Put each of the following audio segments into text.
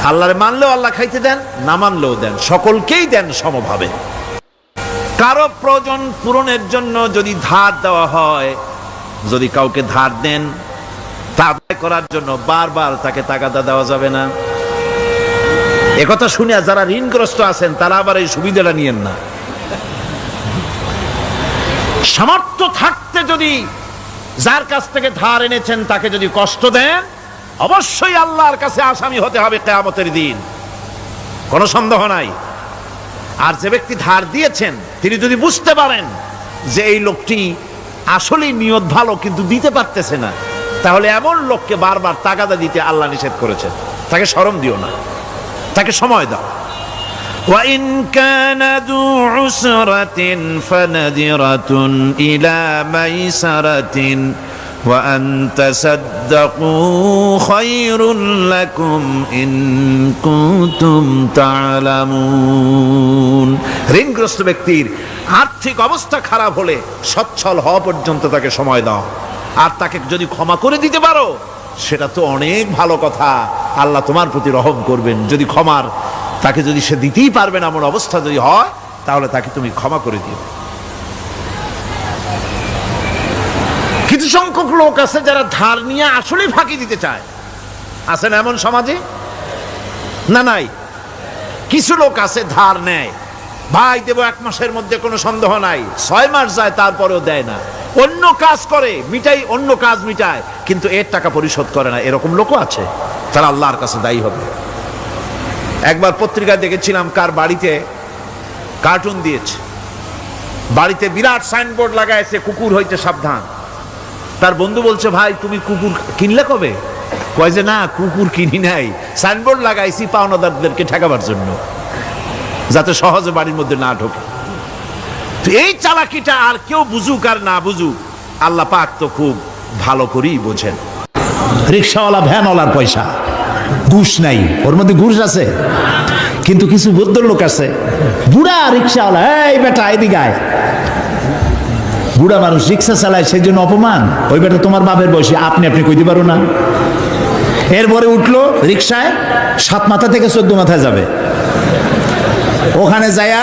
আল্লাহরে মানলেও আল্লাহ খাইতে দেন, না মানলেও দেন, সকলকেই দেন সমভাবে। কারো প্রয়োজন পূরণের জন্য যদি ধার দেওয়া হয়, যদি কাউকে ধার দেন, তা আদায় করার জন্য বারবার তাকে তাগাদা দেওয়া যাবে না। একথা শুনে যারা ঋণগ্রস্ত আছেন তারা আবার এই সুবিধাটা নিয়েন না। সামর্থ্য থাকতে যদি যার কাছ থেকে ধার এনেছেন তাকে যদি কষ্ট দেন, অবশ্যই আল্লাহর কাছে আসামি হতে হবে কিয়ামতের দিন, কোনো সন্দেহ নাই। আর যে ব্যক্তি ধার দিয়েছেন তিনি যদি বুঝতে পারেন যে এই লোকটি আসলেই নিয়ত ভালো কিন্তু দিতে পারতেছে না, তাহলে এমন লোককে বারবার তাগাদা দিতে আল্লাহ নিষেধ করেছেন। তাকে শরম দিও না, তাকে সময় দাও। وَإِنْ كَانَ ذُو عُسْرَةٍ فَنَذِرَةٌ إِلَى مَيْسَرَةٍ وَأَنْ تَصَدَّقُوا خَيْرٌ لَكُمْ إِنْ كُنْتُمْ تَعْلَمُونَ। ঋণগ্রস্ত ব্যক্তির আর্থিক অবস্থা খারাপ হলে সচ্ছল হওয়া পর্যন্ত তাকে সময় দাও, আর তাকে যদি ক্ষমা করে দিতে পারো সেটা তো অনেক ভালো কথা। আল্লাহ তোমার প্রতি রহম করবেন। যদি ক্ষমার তাকে যদি সে দিতেই পারবে না এমন অবস্থা যদি হয়, তাহলে তাকে তুমি ক্ষমা করে দিও। কিছু সংখ্যক লোক আছে যারা ধার নিয়ে আসলেই ফাঁকি দিতে চায়, আছে না এমন সমাজে? না নাই? কিছু লোক আছে ধার নেয়, ভাই দেব 1 মাসের মধ্যে, কোনো সন্দেহ নাই। 6 মাস যায় তারপরেও দেয় না, অন্য কাজ করে মিটাই, অন্য কাজ মিটায়, কিন্তু এর টাকা পরিশোধ করে না। এরকম লোকও আছে, তারা আল্লাহর কাছে দায়ী হবে। একবার পত্রিকায় দেখেছিলাম কার বাড়িতে কার্টুন দিয়েছে, বাড়িতে বিরাট সাইনবোর্ড লাগাইছে কুকুর হইতে সাবধান। তার বন্ধু বলছে, ভাই তুমি কুকুর কিনলে কবে? কয় যে না, কুকুর কিনি নাই, সাইনবোর্ড লাগাইছি পাওনাদারদেরকে ঠেকাবার জন্য, যাতে সহজে বাড়ির মধ্যে না ঢোকে। তো এই চালাকিটা আর কেউ বুঝুক আর না বুঝুক, আল্লাহ পাক তো খুব ভালো করেই বোঝেন। রিক্সাওয়ালা ভ্যানওয়ালার পয়সা, ঘুষ নাই, ওর মধ্যে ঘুষ আছে। কিন্তু কিছু ভদ্রলোক আছে, বুড়া রিক্সাওয়ালা, এই বেটা এদিকে আয়। বুড়া মানুষ রিক্সা চালায়, সেই জন্য অপমান। ওই বেটা তোমার বাপের বয়সী, আপনি কইতে পারো না। এরপরে উঠলো রিক্সায়, 7 মাথা থেকে 14 মাথায় যাবে। ওখানে যায়া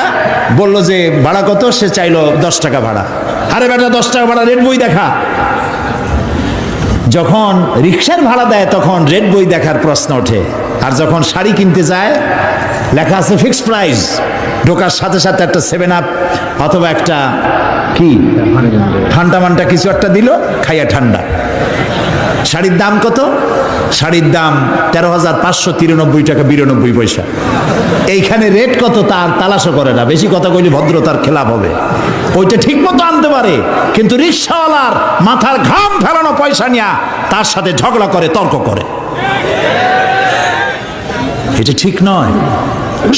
বললো যে ভাড়া কত, সে চাইলো 10 টাকা ভাড়া। আরে বেটা 10 টাকা ভাড়া, রেড বই দেখা। যখন রিক্সার ভাড়া দেয় তখন রেড বই দেখার প্রশ্ন ওঠে, আর যখন শাড়ি কিনতে যায় লেখা আছে ফিক্সড প্রাইস। ঢোকার সাথে সাথে একটা 7 আপ অথবা একটা কি ঠান্ডা মান্ডা কিছু একটা দিল, খাইয়া ঠান্ডা। শাড়ির দাম কত? শাড়ির দাম 13,593 টাকা 92 পয়সা। এইখানে রেট কত তার তালাশও করে না, বেশি কথা কইলে ভদ্রতার খেলাপ হবে। ওইটা ঠিক মতো আনতে পারে, কিন্তু রিক্সাওয়ালার মাথার ঘাম ফেলানো পয়সা নিয়ে তার সাথে ঝগড়া করে, তর্ক করে। এটা ঠিক নয়।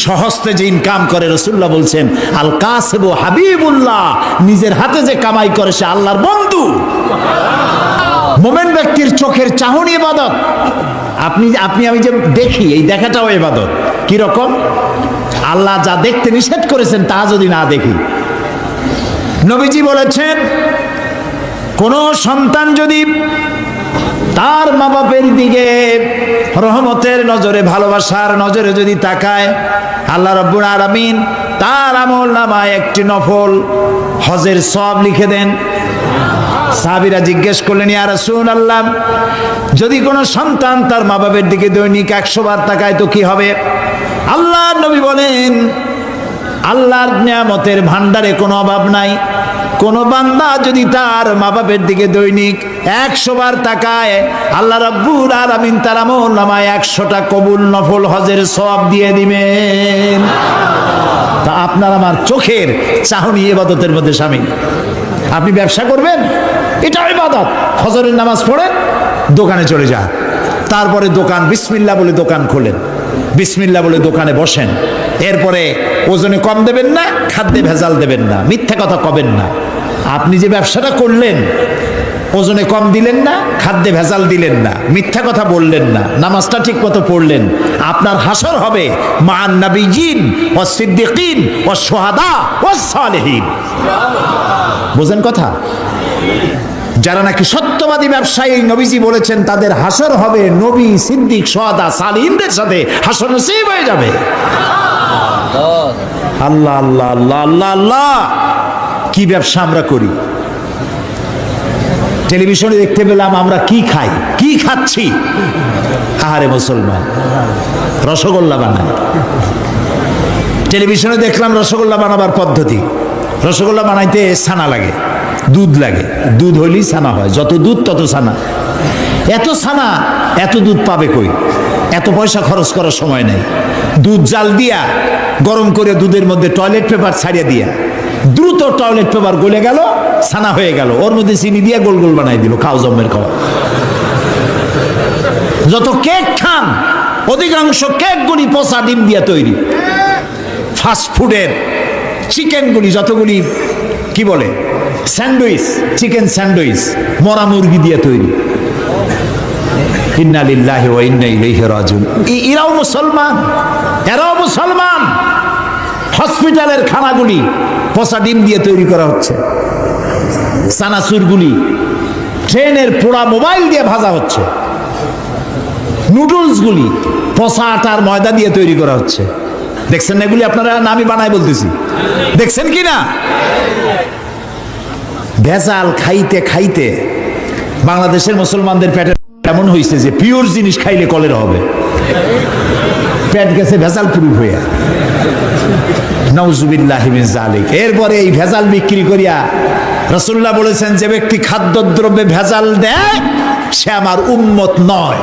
সহস্তে যে ইনকাম করে, রাসূলুল্লাহ বলছেন আল কাসিবু হাবিবুল্লাহ, নিজের হাতে যে কামাই করে সে আল্লাহর বন্ধু। মুমিন ব্যক্তির চোখের চাহনি ইবাদত। আপনি আমি যে দেখি, এই দেখাটাও ইবাদত। কি রকম? আল্লাহ যা দেখতে নিষেধ করেছেন তা যদি না দেখি। নবীজি বলেছেন, কোন সন্তান যদি তার মা বাপের দিকে রহমতের নজরে, ভালোবাসার নজরে যদি তাকায়, আল্লাহ রাব্বুল আলামিন তার আমল নামায় একটি নফল হজের সওয়াব লিখে দেন। সাহাবীরা জিজ্ঞেস করলেন, ইয়া রাসূলুল্লাহ, যদি কোনো সন্তান তার মা বাবার দিকে দৈনিক 100 বার তাকায় তো কি হবে? আল্লাহর নবী বলেন, আল্লাহর নিয়ামতের ভান্ডারে কোনো অভাব নাই। কোন বান্দা যদি তার মা বাপের দিকে দৈনিক 100 বার তাকায়, আল্লাহ রাব্বুল আলামিন তার আমল নামায় 100টা কবুল নফল হজের সওয়াব দিয়ে দিবেন। তা আপনার আমার চোখের চাহনি ইবাদতের মধ্যে শামিল। আপনি ব্যবসা করবেন, এটা ইবাদত। ফজরের নামাজ পড়েন, দোকানে চলে যান, তারপরে দোকান বিসমিল্লাহ বলে দোকান খোলেন, বিসমিল্লাহ বলে দোকানে বসেন। এরপরে ওজনে কম দেবেন না, খাদ্যে ভেজাল দেবেন না, মিথ্যা কথা কবেন না। আপনি যে ব্যবসাটা করলেন, ওজনে কম দিলেন না, খাদ্যে ভেজাল দিলেন না, মিথ্যা কথা বললেন না, নামাজটা ঠিক মতো পড়লেন, আপনার হাসর হবে মান নবিয়্যিন ওয়াস সিদ্দিকিন ওয়াস শুহাদা ওয়াস সালিহিন। বুঝেন কথা? যারা নাকি সত্যবাদী ব্যবসায়ী, নবীজি বলেছেন তাদের হাসর হবে নবী, সিদ্দিক, শুহাদা, সালিহিনদের সাথে হাসর নসিব হয়ে যাবে। আল্লাহ আল্লাহ আল্লাহ আল্লাহ আল্লাহ, কি ব্যবসা আমরা করি! টেলিভিশনে দেখতে পেলাম আমরা কি খাই, কি খাচ্ছি। আহারে মুসলমান, রসগোল্লা বানায়। টেলিভিশনে দেখলাম রসগোল্লা বানাবার পদ্ধতি। রসগোল্লা বানাইতে ছানা লাগে, দুধ লাগে, দুধ হইলেই ছানা হয়, যত দুধ তত ছানা। এত ছানা এত দুধ পাবে কই? এত পয়সা খরচ করার সময় নেই। দুধ জাল দিয়া গরম করে দুধের মধ্যে টয়লেট পেপার ছাড়িয়ে দিয়া দ্রুত টয়লেট পেপার গলে গেল, ছানা হয়ে গেল, ওর মধ্যে চিনি দিয়ে গোল গোল বানাই দিল, খাও জম্মের খাওয়া। যত কেক খান অধিকাংশ কেকগুলি পচা ডিম দিয়ে তৈরি। ফাস্ট ফুডের চিকেনগুলি যতগুলি কি বলে স্যান্ডউইচ, চিকেন স্যান্ডউইচ মরা মুরগি দিয়ে তৈরি। ইন্না লিল্লাহি ওয়া ইন্না ইলাইহি রাজিউন। এরাও মুসলমান, এরাও মুসলমান। হসপিটালের খানাগুলি পচা ডিম দিয়ে তৈরি করা হচ্ছে। চানাচুরগুলি ট্রেনের পোড়া মোবাইল দিয়ে ভাজা হচ্ছে। নুডলসগুলি পচা আটার ময়দা দিয়ে তৈরি করা হচ্ছে। দেখছেন না এগুলি? আপনারা নামি বানাই বলতেছি, দেখছেন কি না? ভেজাল খাইতে খাইতে বাংলাদেশের মুসলমানদের পেটে এমন হয়েছে যে পিওর জিনিস খাইলে কলেরা হবে। পেট গেছে ভেজাল পুরুষ হইয়া। নাউজুবিল্লাহি মিন যালিক। এরপরে এই ভেজাল বিক্রি করিয়া রাসূলুল্লাহ বলেছেন, যে ব্যক্তি খাদ্যদ্রব্যে ভেজাল দেয় সে আমার উম্মত নয়।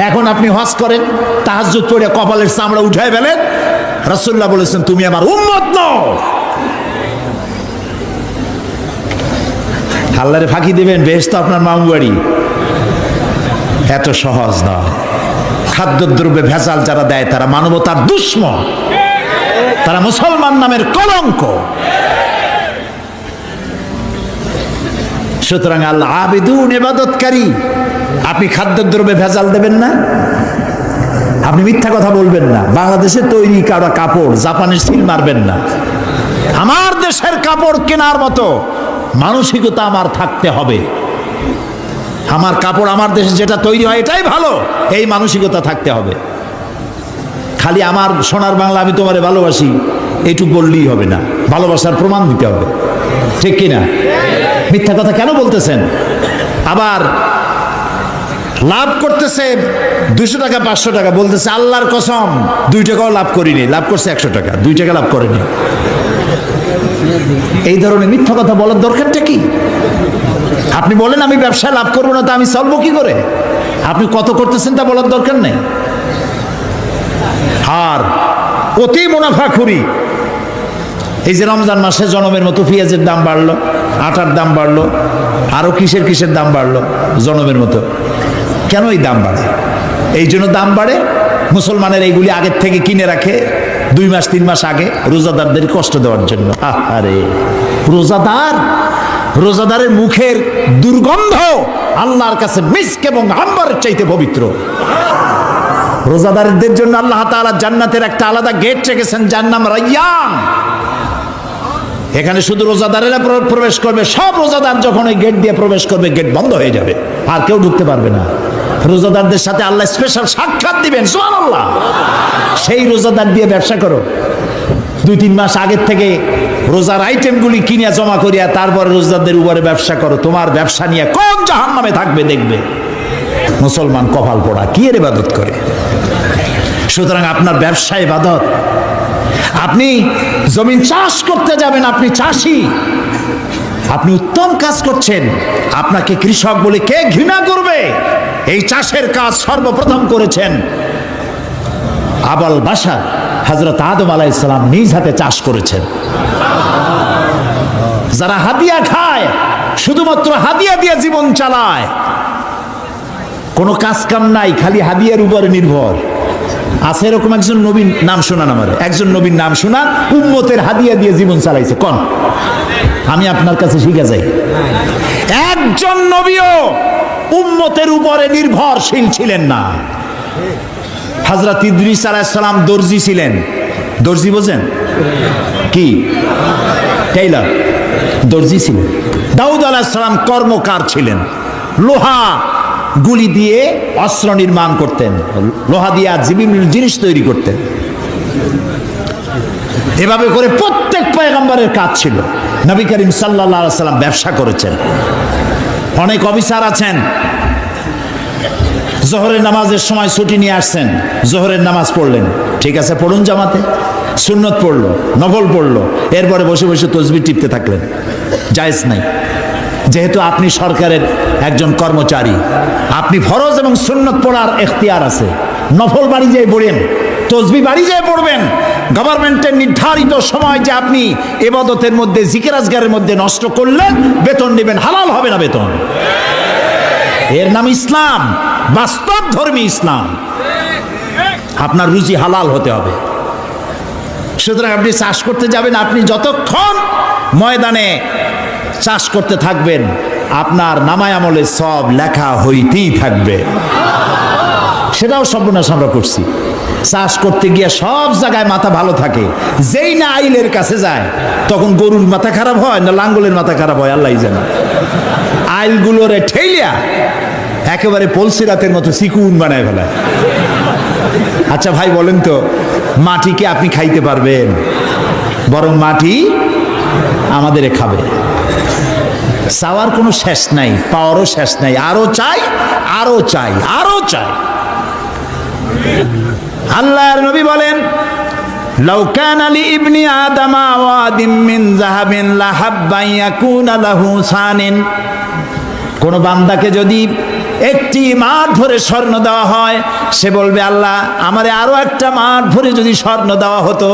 এখন আপনি হজ করেন, তাহাজ্জুদ পড়ে কপালের চামড়া উঠায় ফেলেন, রাসূলুল্লাহ বলেছেন তুমি আমার উম্মত নও। আল্লাহরে ফাঁকি দেবেন, বেহেশত আপনার মামু বাড়ি। এত সহজ নয়। খাদ্যদ্রব্যে ভেজাল যারা দেয় তারা মানবতার দুশমন, তারা মুসলমান নামের কলঙ্ক। সুতরাং আল্লাহ আবিদুন, ইবাদতকারী। আপনি খাদ্যদ্রব্যে ভেজাল দেবেন না, আপনি মিথ্যা কথা বলবেন না, বাংলাদেশে তৈরি করা কাপড় জাপানের সিল মারবেন না। আমার দেশের কাপড় কেনার মতো মানসিকতা আমার থাকতে হবে। আমার কাপড় আমার দেশে যেটা তৈরি হয় এটাই ভালো, এই মানসিকতা থাকতে হবে। খালি আমার সোনার বাংলা আমি তোমারে ভালোবাসি এইটুকু বললেই হবে না, ভালোবাসার প্রমাণ দিতে হবে, ঠিক কিনা? মিথ্যা কথা কেন বলতেছেন? আবার লাভ করতেছে 200 টাকা 500 টাকা, বলতেছে আল্লাহর কসম 2 টাকাও লাভ করিনি, লাভ করছে 100 টাকা, 2 টাকা লাভ করেনি। এই ধরনের মিথ্যা কথা বলার দরকারটা কি? আপনি বলেন আমি ব্যবসায় লাভ করবো না, তা আমি চলবো কি করে? আপনি কত করতেছেন তা বলার দরকার নেই। আর অতি মুনাফাখুরি। এই যে রমজান মাসে জনমের মতো পেঁয়াজের দাম বাড়লো, আটার দাম বাড়লো, আরো কিসের কিসের দাম বাড়লো জনমের মতো। কেন এই দাম বাড়ে? এই জন্য দাম বাড়ে মুসলমানের এইগুলি আগের থেকে কিনে রাখে 2 মাস 3 মাস আগে, রোজাদারদের কষ্ট দেওয়ার জন্য। আরে রোজাদারের মুখের দুর্গন্ধ আল্লাহর কাছে মিস্ক এবং আম্বরের চাইতে পবিত্র। রোজাদারদের জন্য আল্লাহ তাআলা জান্নাতের একটা আলাদা গেট রেখেছেন, যার নাম রায়্যান। এখানে শুধু রোজাদারেরা প্রবেশ করবে। সব রোজাদার যখন ওই গেট দিয়ে প্রবেশ করবে, গেট বন্ধ হয়ে যাবে, আর কেউ ঢুকতে পারবে না। রোজাদারদের সাথে আল্লাহ স্পেশাল সাক্ষাৎ দিবেন, সুবহানাল্লাহ। সেই রোজাদার দিয়ে ব্যবসা করো। 2-3 মাস আগের থেকে রোজার আইটেমগুলি কিনে জমা করিয়া তারপরে রোজাদারদের উপরে ব্যবসা করো। তোমার ব্যবসা নিয়ে কোন জাহান্নামে থাকবে দেখবে। মুসলমান কপাল পোড়া, কি এর ইবাদত করে? সুতরাং আপনার ব্যবসা ইবাদত। আপনি জমিন চাষ করতে যাবেন, আপনি চাষি, আপনি উত্তম কাজ করছেন। আপনাকে কৃষক বলে কে ঘৃণা করবে? এই চাষের কাজ সর্বপ্রথম করেছেন আবাল বাশার হযরত আদম আলাইহিস সালাম, নিজ হাতে চাষ করেছেন। যারা হাদিয়া খায়, শুধুমাত্র হাদিয়া দিয়ে জীবন চালায়, কোনো কাজ কাম নাই, খালি হাদিয়ার উপরে নির্ভর আছে। এরকম একজন নবীর নাম শোনান, আমার একজন নবীর নাম শোনান উম্মতের হাদিয়া দিয়ে জীবন চালাইছে। কোন? আমি আপনার কাছে শিখে যাই। একজন নবীও উম্মতের উপরে নির্ভরশীল ছিলেন না। হযরত ইদ্রিস আলাইহিস সালাম দর্জি ছিলেন। দর্জি বোঝেন কি? টেইলর, দর্জি ছিলেন। দাউদ আলাইহিস সালাম কর্মকার ছিলেন, লোহা গুলি দিয়ে অস্ত্র নির্মাণ করতেন, লোহা দিয়ে বিভিন্ন জিনিস তৈরি করতেন। এভাবে করে প্রত্যেক পয়গম্বরের কাজ ছিল। নবী করিম সাল্লাল্লাহু আলাইহি সাল্লাম ব্যবসা করেছেন। অনেক অফিসার আছেন, জোহরের নামাজের সময় ছুটি নিয়ে আসছেন, জোহরের নামাজ পড়লেন, ঠিক আছে পড়ুন জামাতে, সুন্নত পড়লো, নফল পড়লো, এরপরে বসে বসে তসবিহ টিপতে থাকলেন, জায়েজ নাই। যেহেতু আপনি সরকারের একজন কর্মচারী, আপনি ফরজ এবং সুন্নত পড়ার এখতিয়ার আছে, নফল বাড়ি যেয়ে পড়েন, তসবিহ বাড়ি যেয়ে পড়বেন। গভর্নমেন্টের নির্ধারিত সময় যে আপনি ইবাদতের মধ্যে, জিকির আজগারের মধ্যে নষ্ট করলেন, বেতন নেবেন, হালাল হবে না বেতন। এর নাম ইসলাম, বাস্তব ধর্মী ইসলাম। আপনার রুজি হালাল হতে হবে। সুতরাং আপনি চাষ করতে যাবেন, আপনি যতক্ষণ ময়দানে চাষ করতে থাকবেন, আপনার নামায় আমলে সব লেখা হইতেই থাকবে। সেটাও সর্বনাশ আমরা করছি। চাষ করতে গিয়ে সব জায়গায় মাথা ভালো থাকে, যেই না আইলের কাছে যায় তখন গরুর মাথা খারাপ হয় না লাঙ্গলের মাথা খারাপ হয় আল্লাহই জানে। আইলগুলোরে ঠেলিয়া একেবারে পলসিরাতের মতো চিকুন বানায় ফেলায়। আচ্ছা ভাই বলেন তো, মাটিকে আপনি খাইতে পারবেন? বরং মাটি আমাদের খাবে। চাওয়ার কোনো শেষ নাই, পাওয়ারও শেষ নাই, আরো চাই, আরো চাই, আরো চাই। আল্লাহর নবী বলেন, লাউ কানা লি ইবনি আদামা ওয়াদিম মিন যাহাবিন লাহাব্বা ইয়াকুনা লাহু সানিন। কোন বান্দাকে যদি একটি মাঠ ভরে স্বর্ণ দেওয়া হয়, সে বলবে আল্লাহ আমারে আরো একটা মাঠ ভরে যদি স্বর্ণ দেওয়া হতো।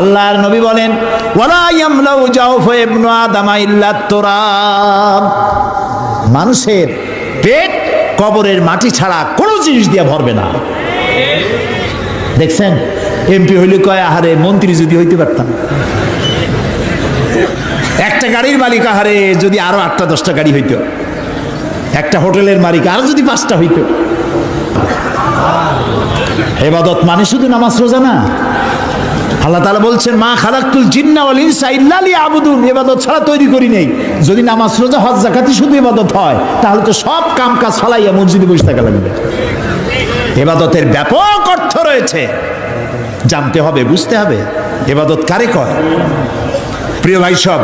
আল্লাহর নবী বলেন, ওয়ালা ইয়ামলাউ জাওফা ইবনু আদামা ইল্লা তুরাব। মানুষের পেট কবরের মাটি ছাড়া কোনো জিনিস দিয়ে ভরবে না। দেখছেন, এমপি হইলে কয় আহারে মন্ত্রী যদি হইতে পারতাম। একটা গাড়ির মালিক আহারে যদি আরো 8টা 10টা গাড়ি হইতো, একটা হোটেলের মালিক আরো যদি 5টা হইতো। ইবাদত মানে শুধু নামাজ রোজা না। আল্লাহ তাআলা বলছেন, মা খালাকতুল জিন্না ওয়াল ইনসা ইল্লা লিয়াবুদুন। ইবাদত ছাড়া তৈরি করি নেই। যদি নামাজ রোজা হজ যাকাতই শুধু ইবাদত হয়, তাহলে তো সব কাম কাজ ফালাইয়া মসজিদে বসে থাকা লাগবে। ইবাদতের ব্যাপক অর্থ রয়েছে, জানতে হবে, বুঝতে হবে ইবাদত কারে কয়। প্রিয় ভাই সব,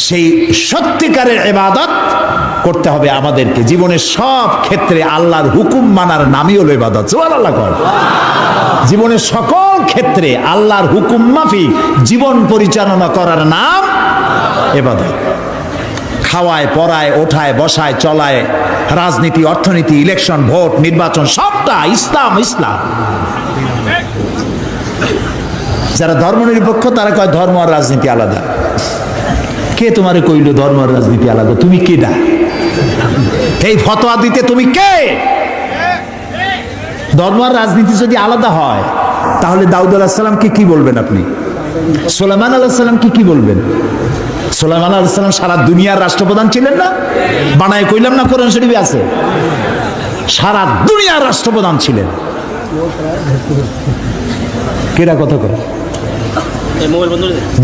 সেই সত্যিকারের ইবাদত করতে হবে আমাদেরকে। জীবনের সব ক্ষেত্রে আল্লাহর হুকুম মানার নামই হলো ইবাদত। সুবহানাল্লাহ কর। জীবনের সকল ক্ষেত্রে আল্লাহর হুকুম মাফিক জীবন পরিচালনা করার নাম ইবাদত। খাওয়ায়, পড়ায়, ওঠায়, বসায়, চলায়, রাজনীতি, অর্থনীতি, ইলেকশন, ভোট, নির্বাচন, সবটা ইসলাম। ইসলাম। যারা ধর্মনিরপেক্ষ তারা কয় ধর্ম আর রাজনীতি আলাদা। কে তোমারে কইল ধর্ম আর রাজনীতি আলাদা? তুমি কে না এই ফতোয়া দিতে? তুমি কে? ধর্ম আর রাজনীতি যদি আলাদা হয়, তাহলে দাউদ আলাইহিস সালামকে কি বলবেন আপনি? সুলাইমান আলাইহিস সালামকে কি বলবেন? সুলাইমান আলাইহিস সালাম সারা দুনিয়ার রাষ্ট্রপ্রধান ছিলেন না? বানায় কইলাম না, কোরআন শরীফে আছে। সারা দুনিয়ার রাষ্ট্রপ্রধান ছিলেন। কেরা কথা করে?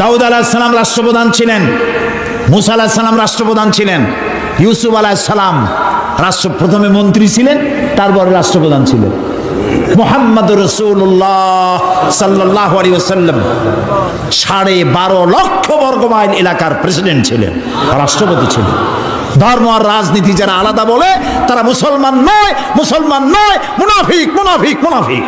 দাউদ আলাইহিস সালাম রাষ্ট্রপ্রধান ছিলেন, মুসা আলাইহিস সালাম রাষ্ট্রপ্রধান ছিলেন, ইউসুফ আলাইহিস সালাম প্রথমে মন্ত্রী ছিলেন, তারপরে রাষ্ট্রপ্রধান ছিলেন। মুহাম্মদুর রাসূলুল্লাহ সাল্লাল্লাহু আলাইহি ওয়াসাল্লাম 12.5 লক্ষ বর্গ মাইল এলাকার প্রেসিডেন্ট ছিলেন, রাষ্ট্রপতি ছিলেন। ধর্ম আর রাজনীতি যারা আলাদা বলে তারা মুসলমান নয়, মুসলমান নয়, মুনাফিক, মুনাফিক, মুনাফিক।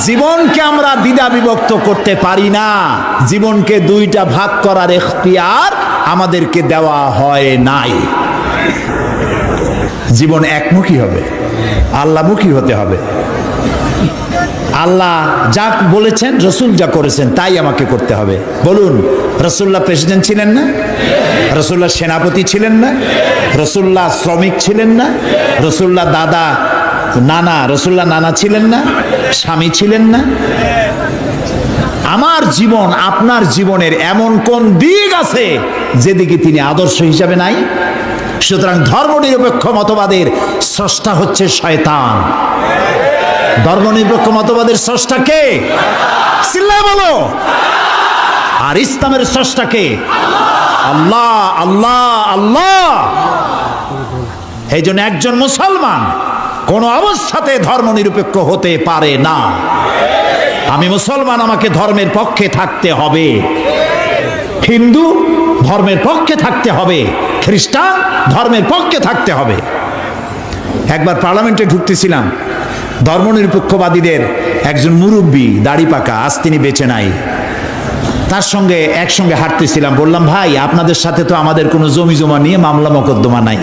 জীবনকে আমরা দ্বিধা বিভক্ত করতে পারি না। জীবনকে দুইটা ভাগ করার এখতিয়ার আমাদেরকে দেওয়া হয় নাই। জীবন একমুখী হবে, আল্লাহমুখী হতে হবে। আল্লাহ যা বলেছেন, রসুল যা করেছেন তাই আমাকে করতে হবে। বলুন, রসুল্লাহ প্রেসিডেন্ট ছিলেন না? রসুল্লাহ সেনাপতি ছিলেন না? রসুল্লাহ শ্রমিক ছিলেন না? রসুল্লাহ রসুল্লাহ নানা ছিলেন না? স্বামী ছিলেন না? আমার জীবন, আপনার জীবনের এমন কোন দিক আছে যেদিকে তিনি আদর্শ হিসাবে নাই? সুতরাং ধর্মনিরপেক্ষ মতবাদের স্রষ্টা হচ্ছে শয়তান। ধর্মনিরপেক্ষ মতবাদের স্রষ্টা কে? চিল্লায় বলো। আর ইসলামের স্রষ্টা কে? আল্লাহ, আল্লাহ, আল্লাহ। এই জন্য একজন মুসলমান কোন অবস্থাতে ধর্মনিরপেক্ষ হতে পারে না। আমি মুসলমান, আমাকে ধর্মের পক্ষে থাকতে হবে। হিন্দু ধর্মের পক্ষে থাকতে হবে, খ্রিস্টান ধর্মের পক্ষে থাকতে হবে। একবার পার্লামেন্টে ঢুকতেছিলাম, ধর্মনিরপেক্ষবাদীদের একজন মুরব্বী, দাড়ি পাকা, আজ তিনি বেঁচে নাই, তার সঙ্গে একসঙ্গে হাঁটতেছিলাম। বললাম, ভাই আপনাদের সাথে তো আমাদের কোনো জমি জমা নিয়ে মামলা মোকদ্দমা নাই,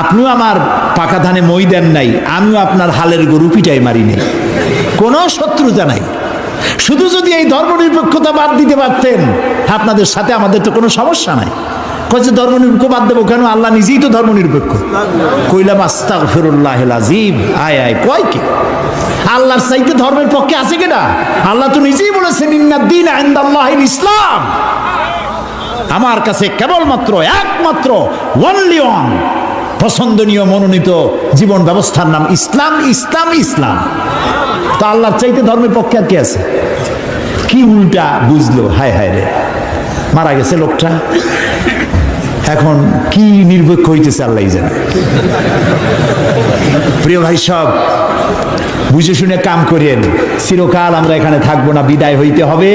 আপনিও আমার পাকা ধানে মই দেন নাই, আমিও আপনার হালের গরু পিটাই মারি নাই, কোনো শত্রুতা নাই। শুধু যদি এই ধর্মনিরপেক্ষতা বাদ দিতে পারতেন, আপনাদের সাথে আমাদের তো কোনো সমস্যা নাই। কয়েছে ধর্মনিরপেক্ষ বাদ দেবো কেন? আল্লাহ নিজেই তো ধর্মনিরপেক্ষ। কইলাম আস্তাগফিরুল্লাহিল আযীম। আয় আয়, কয় কি? আল্লাহর চাইতে ধর্মের পক্ষে আছে কিনা? আল্লাহ তো নিজেই বলেছেন, ইন্নাদ-দীনা ইনদাল্লাহিল ইসলাম। আমার কাছে কেবলমাত্র, একমাত্র, ওনলি ওয়ান পছন্দনীয় মনোনীত জীবন ব্যবস্থার নাম ইসলাম, ইসলাম, ইসলাম। তো আল্লাহর চাইতে ধর্মের পক্ষে আর কি আছে? কি উল্টা বুঝলো, হায় হায় রে, মারা গেছে লোকটা, এখন কি নিরপেক্ষ হইতেছে আল্লাহ জানে। প্রিয় ভাই সব, বুঝে শুনে কাম করেন। চিরকাল আমরা এখানে থাকবো না, বিদায় হইতে হবে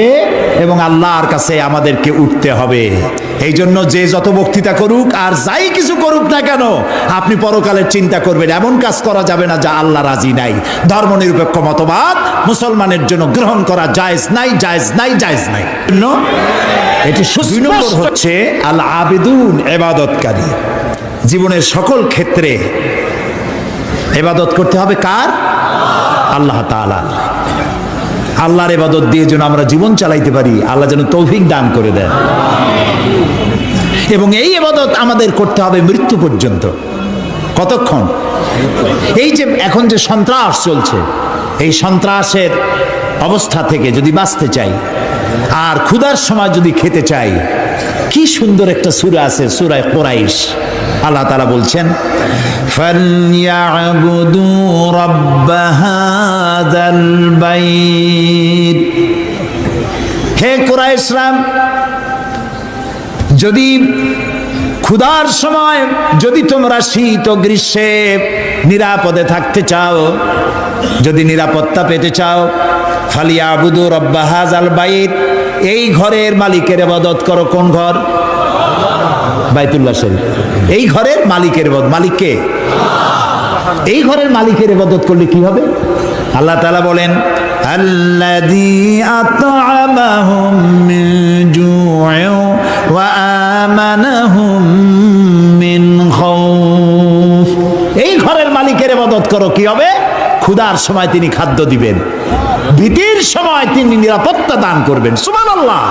এবং আল্লাহর কাছে আমাদেরকে উঠতে হবে। এই জন্য যে যত বক্তৃতা করুক আর যাই কিছু করুক না কেন, আপনি পরকালের চিন্তা করবেন। এমন কাজ করা যাবে না যা আল্লাহ রাজি নাই। ধর্মনিরপেক্ষ মতবাদ মুসলমানের জন্য গ্রহণ করা জায়েজ নাই, জায়েজ নাই, জায়েজ নাই। এটি সুস্পষ্ট হচ্ছে আল আবিদুন, ইবাদতকারী। জীবনের সকল ক্ষেত্রে ইবাদত করতে হবে কার? আল্লাহ তাআলা। আল্লাহর ইবাদত দিয়ে যেন আমরা জীবন চালাইতে পারি, আল্লাহ যেন তৌফিক দান করে দেন। এবং এই ইবাদত আমাদের করতে হবে মৃত্যু পর্যন্ত। কতক্ষণ? এই যে এখন যে সন্ত্রাস চলছে, এই সন্ত্রাসের অবস্থা থেকে যদি বাঁচতে চাই আর ক্ষুধার সময় যদি খেতে চাই, কি সুন্দর একটা সূরা আছে, সূরা কুরাইশ। আল্লাহ তাআলা বলছেন, ফালইয়াবুদু রাব্ব হাযাল বাইত। হে কুরাইশরা, যদি ক্ষুধার সময় যদি তোমরা শীত ও গ্রীষ্মে নিরাপদে থাকতে চাও, যদি নিরাপত্তা পেতে চাও, ফালিয়াবুদু রাব্ব হাযাল বাইত, এই ঘরের মালিকের ইবাদত করো। কোন ঘর? বাইতুল্লাহ শরীফ। এই ঘরের মালিকের ইবাদত। মালিক কে? এই ঘরের মালিকের ইবাদত করলে কি হবে? আল্লাহ তাআলা বলেন, আল্লাযী আত'আমাহুম মিন জু'ইন ওয়া আমানাহুম মিন খাউফ। এই ঘরের মালিকের ইবাদত করো, কি হবে? ক্ষুধার সময় তিনি খাদ্য দিবেন, ভীতির সময় তিনি নিরাপত্তা দান করবেন। সুবহানাল্লাহ।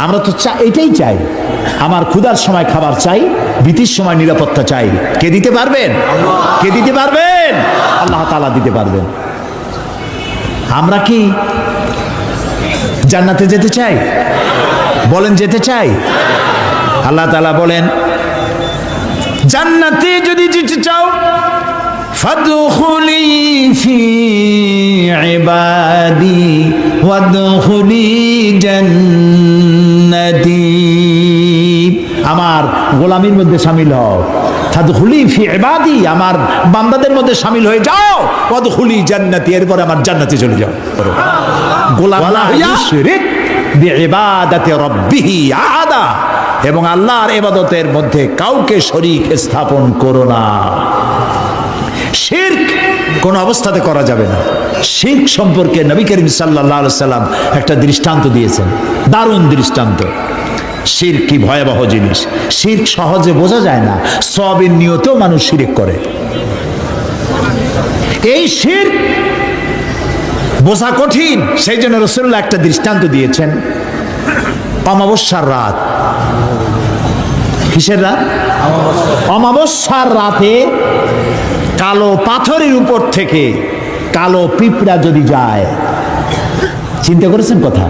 আমরা তো এটাই চাই। আমার ক্ষুধার সময় খাবার চাই, ভীতির সময় নিরাপত্তা চাই। কে দিতে পারবেন? কে দিতে পারবেন? আল্লাহ তাআলা দিতে পারবেন। আমরা কি জান্নাতে যেতে চাই? বলেন, যেতে চাই? আল্লাহ তাআলা বলেন, জান্নাতে যদি যেতে চাও, ফাদখুলি ফি ইবাদি ওয়াদখুলি জান্নাতি। আমার গোলামির মধ্যে শামিল হও। ফাদখুলি ফি ইবাদি, আমার বান্দাদের মধ্যে শামিল হয়ে যাও। ওয়াদখুলি জান্নাতি, এরপর আমার জান্নাতে চলে যাও। গোলাম না হইয়া শিরক বিইবাদাতি রাব্বিহি আহাদা, এবং আল্লাহর ইবাদতের মধ্যে কাউকে শরীক স্থাপন করো না। শিরক কোন অবস্থাতে করা যাবে না। শিরক সম্পর্কে নবী করিম সাল্লাল্লাহু আলাইহি সাল্লাম একটা দৃষ্টান্ত দিয়েছেন, দারুণ দৃষ্টান্ত। শিরক কি ভয়াবহ জিনিস। শিরক সহজে বোঝা যায় না, সওয়াবের নিয়তেও মানুষ শিরক করে। এই শিরক বোঝা কঠিন, সেই জন্য রাসূলুল্লাহ একটা দৃষ্টান্ত দিয়েছেন। অমাবস্যার রাত। কিসের রাত? অমাবস্যার রাতে কালো পাথরের উপর থেকে কালো পিঁপড়া যদি যায়, চিন্তা করেছেন কথা?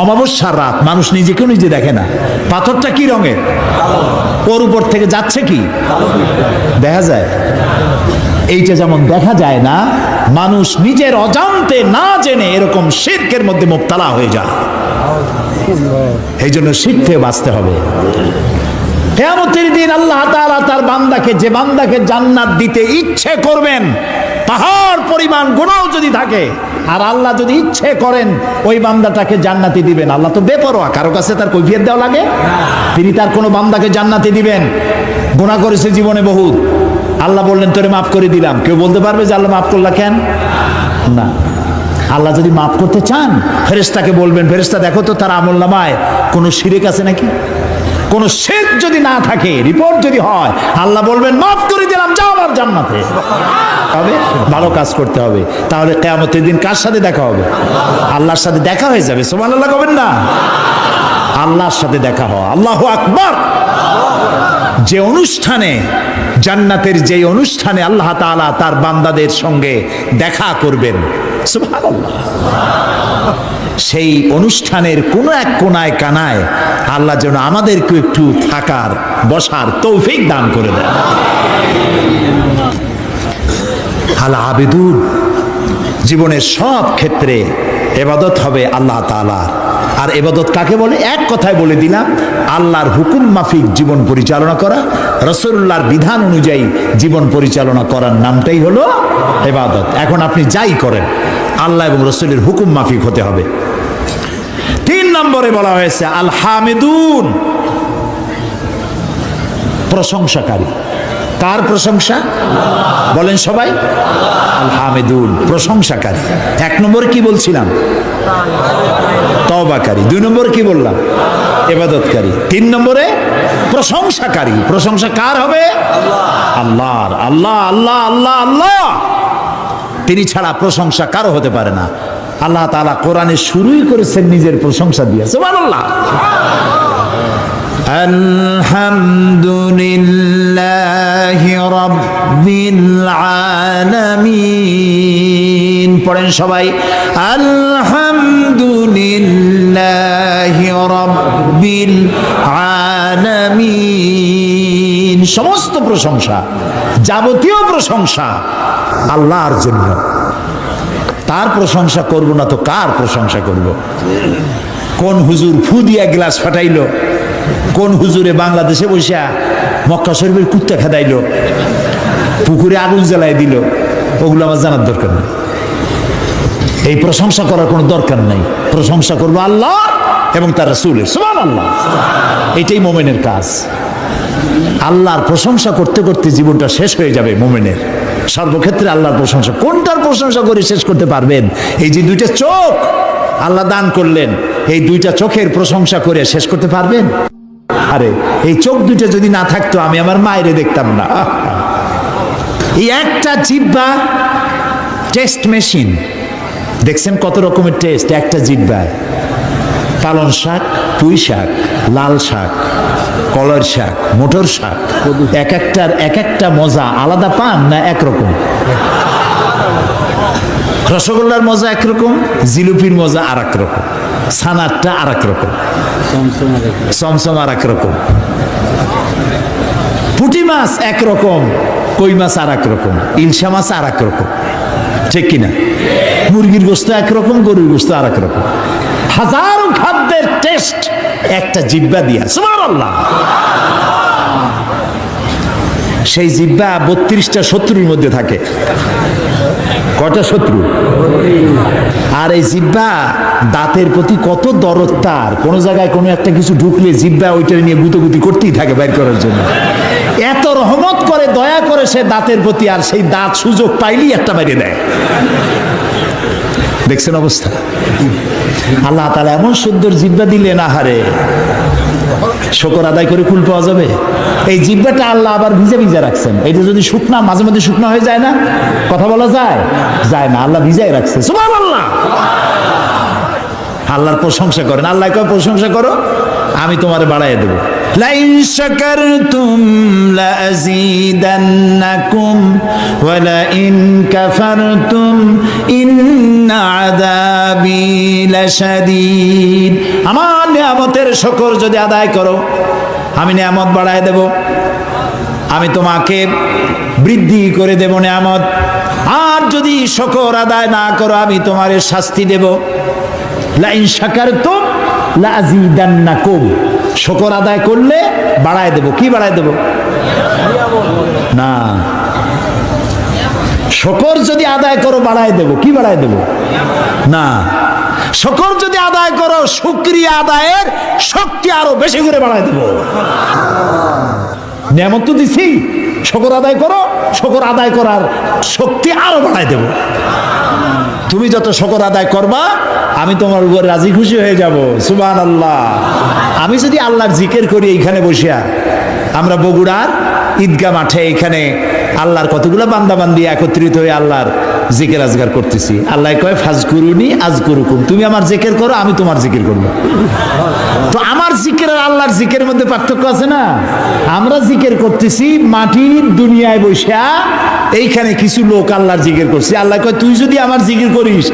অমাবস্যার রাত, মানুষ নিজেকেও নিজে দেখে না। পাথরটা কি রঙের? ওর উপর থেকে যাচ্ছে কি দেখা যায়? এইটা যেমন দেখা যায় না, মানুষ নিজের অজান্তে না জেনে এরকম শিরকের মধ্যে মুবতালা হয়ে যায়। এই জন্য শিরক থেকে বাঁচতে হবে। কিয়ামতের দিন আল্লাহ তাআলা তার বান্দাকে, যে বান্দাকে জান্নাত দিতে ইচ্ছে করবেন, পাহাড় পরিমাণ গুনাহ যদি থাকে, আর আল্লাহ যদি ইচ্ছে করেন ওই বান্দাটাকে জান্নাতি দিবেন। আল্লাহ তো বেপরোয়া, কারো কাছে তার কৈফিয়ত দেওয়া লাগে? তিনি তার কোনো বান্দাকে জান্নাতি দিবেন। গুনাহ করেছে জীবনে বহুত, আল্লাহ বললেন তোরে মাফ করে দিলাম। কেউ বলতে পারবে যে আল্লাহ মাফ করলা কেন? না। আল্লাহ যদি মাফ করতে চান, ফেরেশতাকে বলবেন, ফেরেশতা দেখো তো তার আমলনামায় কোনো শিরক আছে নাকি। কোনো শিরক যদি না থাকে, রিপোর্ট যদি হয়, আল্লাহ বলবেন মাফ করে দিলাম, যাও আমার জান্নাতে। তবে ভালো কাজ করতে হবে। তাহলে কিয়ামতের দিন কার সাথে দেখা হবে? আল্লাহর সাথে দেখা হয়ে যাবে। সুবহানাল্লাহ কবেন না? আল্লাহর সাথে দেখা হয়। আল্লাহু আকবার। যে অনুষ্ঠানে, জান্নাতের যে অনুষ্ঠানে আল্লাহ তাআলা তার বান্দাদের সঙ্গে দেখা করবেন, সুবহানাল্লাহ, সেই অনুষ্ঠানের কোন এক কোনায় কানায় আল্লাহ যেন আমাদেরকে একটু থাকার, বসার তৌফিক দান করে দেন। আল আবিদুন, জীবনের সব ক্ষেত্রে ইবাদত হবে আল্লাহ তাআলার। আর ইবাদত কাকে বলে? এক কথায় বলে দিলাম, আল্লাহর হুকুম মাফিক জীবন পরিচালনা করা, রাসূলুল্লাহর বিধান অনুযায়ী জীবন পরিচালনা করার নামটাই হলো ইবাদত। এখন আপনি যাই করেন, আল্লাহ এবং রাসূলের হুকুম মাফিক হতে হবে। 3 নম্বরে বলা হয়েছে আল হামিদুন, প্রশংসাকারী। কার প্রশংসা? বলেন সবাই। আল হামিদুন, প্রশংসাকারী। 1 নম্বরে কি বলছিলাম? তওবাকারী। 2 নম্বরে কি বললাম? ইবাদতকারী। 3 নম্বরে প্রশংসাকারী। প্রশংসা কার হবে? আল্লাহর। আল্লাহ আল্লাহ আল্লাহ আল্লাহ, তিনি ছাড়া প্রশংসা কারো হতে পারে না। আল্লাহ তাআলা কোরআনে শুরুই করেছেন নিজের প্রশংসা দিয়ে। সুবহানাল্লাহ। আলহামদুলিল্লাহি রাব্বিল আলামিন। পড়েন সবাই, আলহামদুলিল্লাহি রাব্বিল আলামিন। সমস্ত প্রশংসা, যাবতীয় প্রশংসা আল্লাহর জন্য। তার প্রশংসা করব না তো কার প্রশংসা করব? কোন হুজুর ফু দিয়া গ্লাস ফাটাইলো? কোন হুজুরে বাংলাদেশে বসে মক্কা শরীফের কুত্তা খেদাইলো, পুকুরে আগুন জ্বালাই দিল? ওগুলো আমার জানার দরকার নেই। এই প্রশংসা করার কোনো দরকার নাই। প্রশংসা করবো আল্লাহ এবং তার রাসূলের। সুবহানাল্লাহ। এটাই মুমিনের কাজ। আল্লাহর প্রশংসা করতে করতে জীবনটা শেষ হয়ে যাবে মুমিনের। সর্বক্ষেত্রে আল্লাহর প্রশংসা। কোনটার প্রশংসা করে শেষ করতে পারবেন? এই যে 2টা চোখ আল্লাহ দান করলেন, এই 2টা চোখের প্রশংসা করে শেষ করতে পারবেন? আরে এই চোখ 2টা যদি না থাকতো আমি আমার মায়েরে দেখতাম না। এই একটা জিহ্বা টেস্ট মেশিন। দেখছেন কত রকমের টেস্ট একটা জিহ্বায়। পালং শাক, পুঁই শাক, লাল শাক, কলার শাক, মোটর শাক, এক একটা মজা আলাদা পান না একরকম? রসগোল্লার মজা একরকম, জিলিপির মজা আর এক রকম, ছানারটা আর এক রকম, চমচম আর এক রকম, পুঁটি মাছ একরকম, কই মাছ আর এক রকম, ইলশা মাছ আর এক রকম, ঠিক কিনা? মুরগির গোস্ত একরকম, গরুর গোস্ত আর এক রকম। হাজারো খাদ্যের টেস্ট একটা জিহ্বা দিয়া। সুবহানাল্লাহ। সেই জিহ্বা 32টা শত্রুর মধ্যে থাকে। কয়টা শত্রু? আর এই জিহ্বা দাঁতের প্রতি কত দরদ তার। কোন জায়গায় কোনো একটা কিছু ঢুকলে জিহ্বা ওইটা নিয়ে গুতোগুতি করতেই থাকে বাইর করার জন্য। এত রহমত করে, দয়া করে সে দাঁতের প্রতি, আর সেই দাঁত সুযোগ পাইলেই একটা বাইরে দেয়। দেখছেন অবস্থা? আল্লাহ তাআলা এমন সুন্দর জিহ্বা দিলেন, আহারে শুকর আদায় করে কুল পাওয়া যাবে। এই জিহ্বাটা আল্লাহ আবার ভিজা ভিজা রাখছেন। এটা যদি শুকনা, মাঝে মাঝে শুকনা হয়ে যায় না, কথা বলা যায়? যায় না, আল্লাহ ভিজাই রাখছে। সুবহানাল্লাহ। আল্লাহর প্রশংসা করেন। আল্লাহ কয় প্রশংসা করো, আমি তোমারে বাড়াইয়া দেবো। লাইন শাকারতুম লাযীদান্নাকুম ওয়া লাইন কাফারতুম ইন্না আযাবি লাশাদীদ। আমার নিয়ামতের শুকর যদি আদায় করো আমি নিয়ামত বাড়ায় দেব, আমি তোমাকে বৃদ্ধি করে দেব নিয়ামত। আর যদি শুকর আদায় না করো আমি তোমারে শাস্তি দেব। লাইন শাকারতুম লাযীদান্নাকুম, শুকর আদায় করলে বাড়ায় দেব। কি বাড়ায় দেব? না, শুকর যদি আদায় করো বাড়ায় দেব। কি বাড়ায় দেব? না, শুকর যদি আদায় করো শুকরিয়া আদায়ের শক্তি আরো বেশি করে বাড়ায় দেব। নিয়ামত তো দিছি, শুকর আদায় করো, শুকর আদায় করার শক্তি আরো বাড়ায় দেব। তুমি যত শুকর আদায় করবা আমি তোমার উপর রাজি খুশি হয়ে যাব। সুবহানাল্লাহ। আমি যদি আল্লাহর জিকির করি এইখানে বসিয়া, আমরা বগুড়ার ঈদগাহ মাঠে এখানে আল্লাহর কতগুলো বান্দাবান্দি একত্রিত হয়ে আল্লাহর জিকির আজগার করতেছি। আল্লাহ কয় ফাজকুরুনি আজকুরুকুম, তুমি আমার জিকির করো আমি তোমার জিকির করবো। তো আমার জিকির আর আল্লাহর জিকিরের মধ্যে পার্থক্য আছে না? আমরা জিকির করতেছি মাটির দুনিয়ায় বসিয়া, এইখানে কিছু লোক আল্লাহর জিকির করছে। আল্লাহ কয় তুই যদি আমার জিকির করিস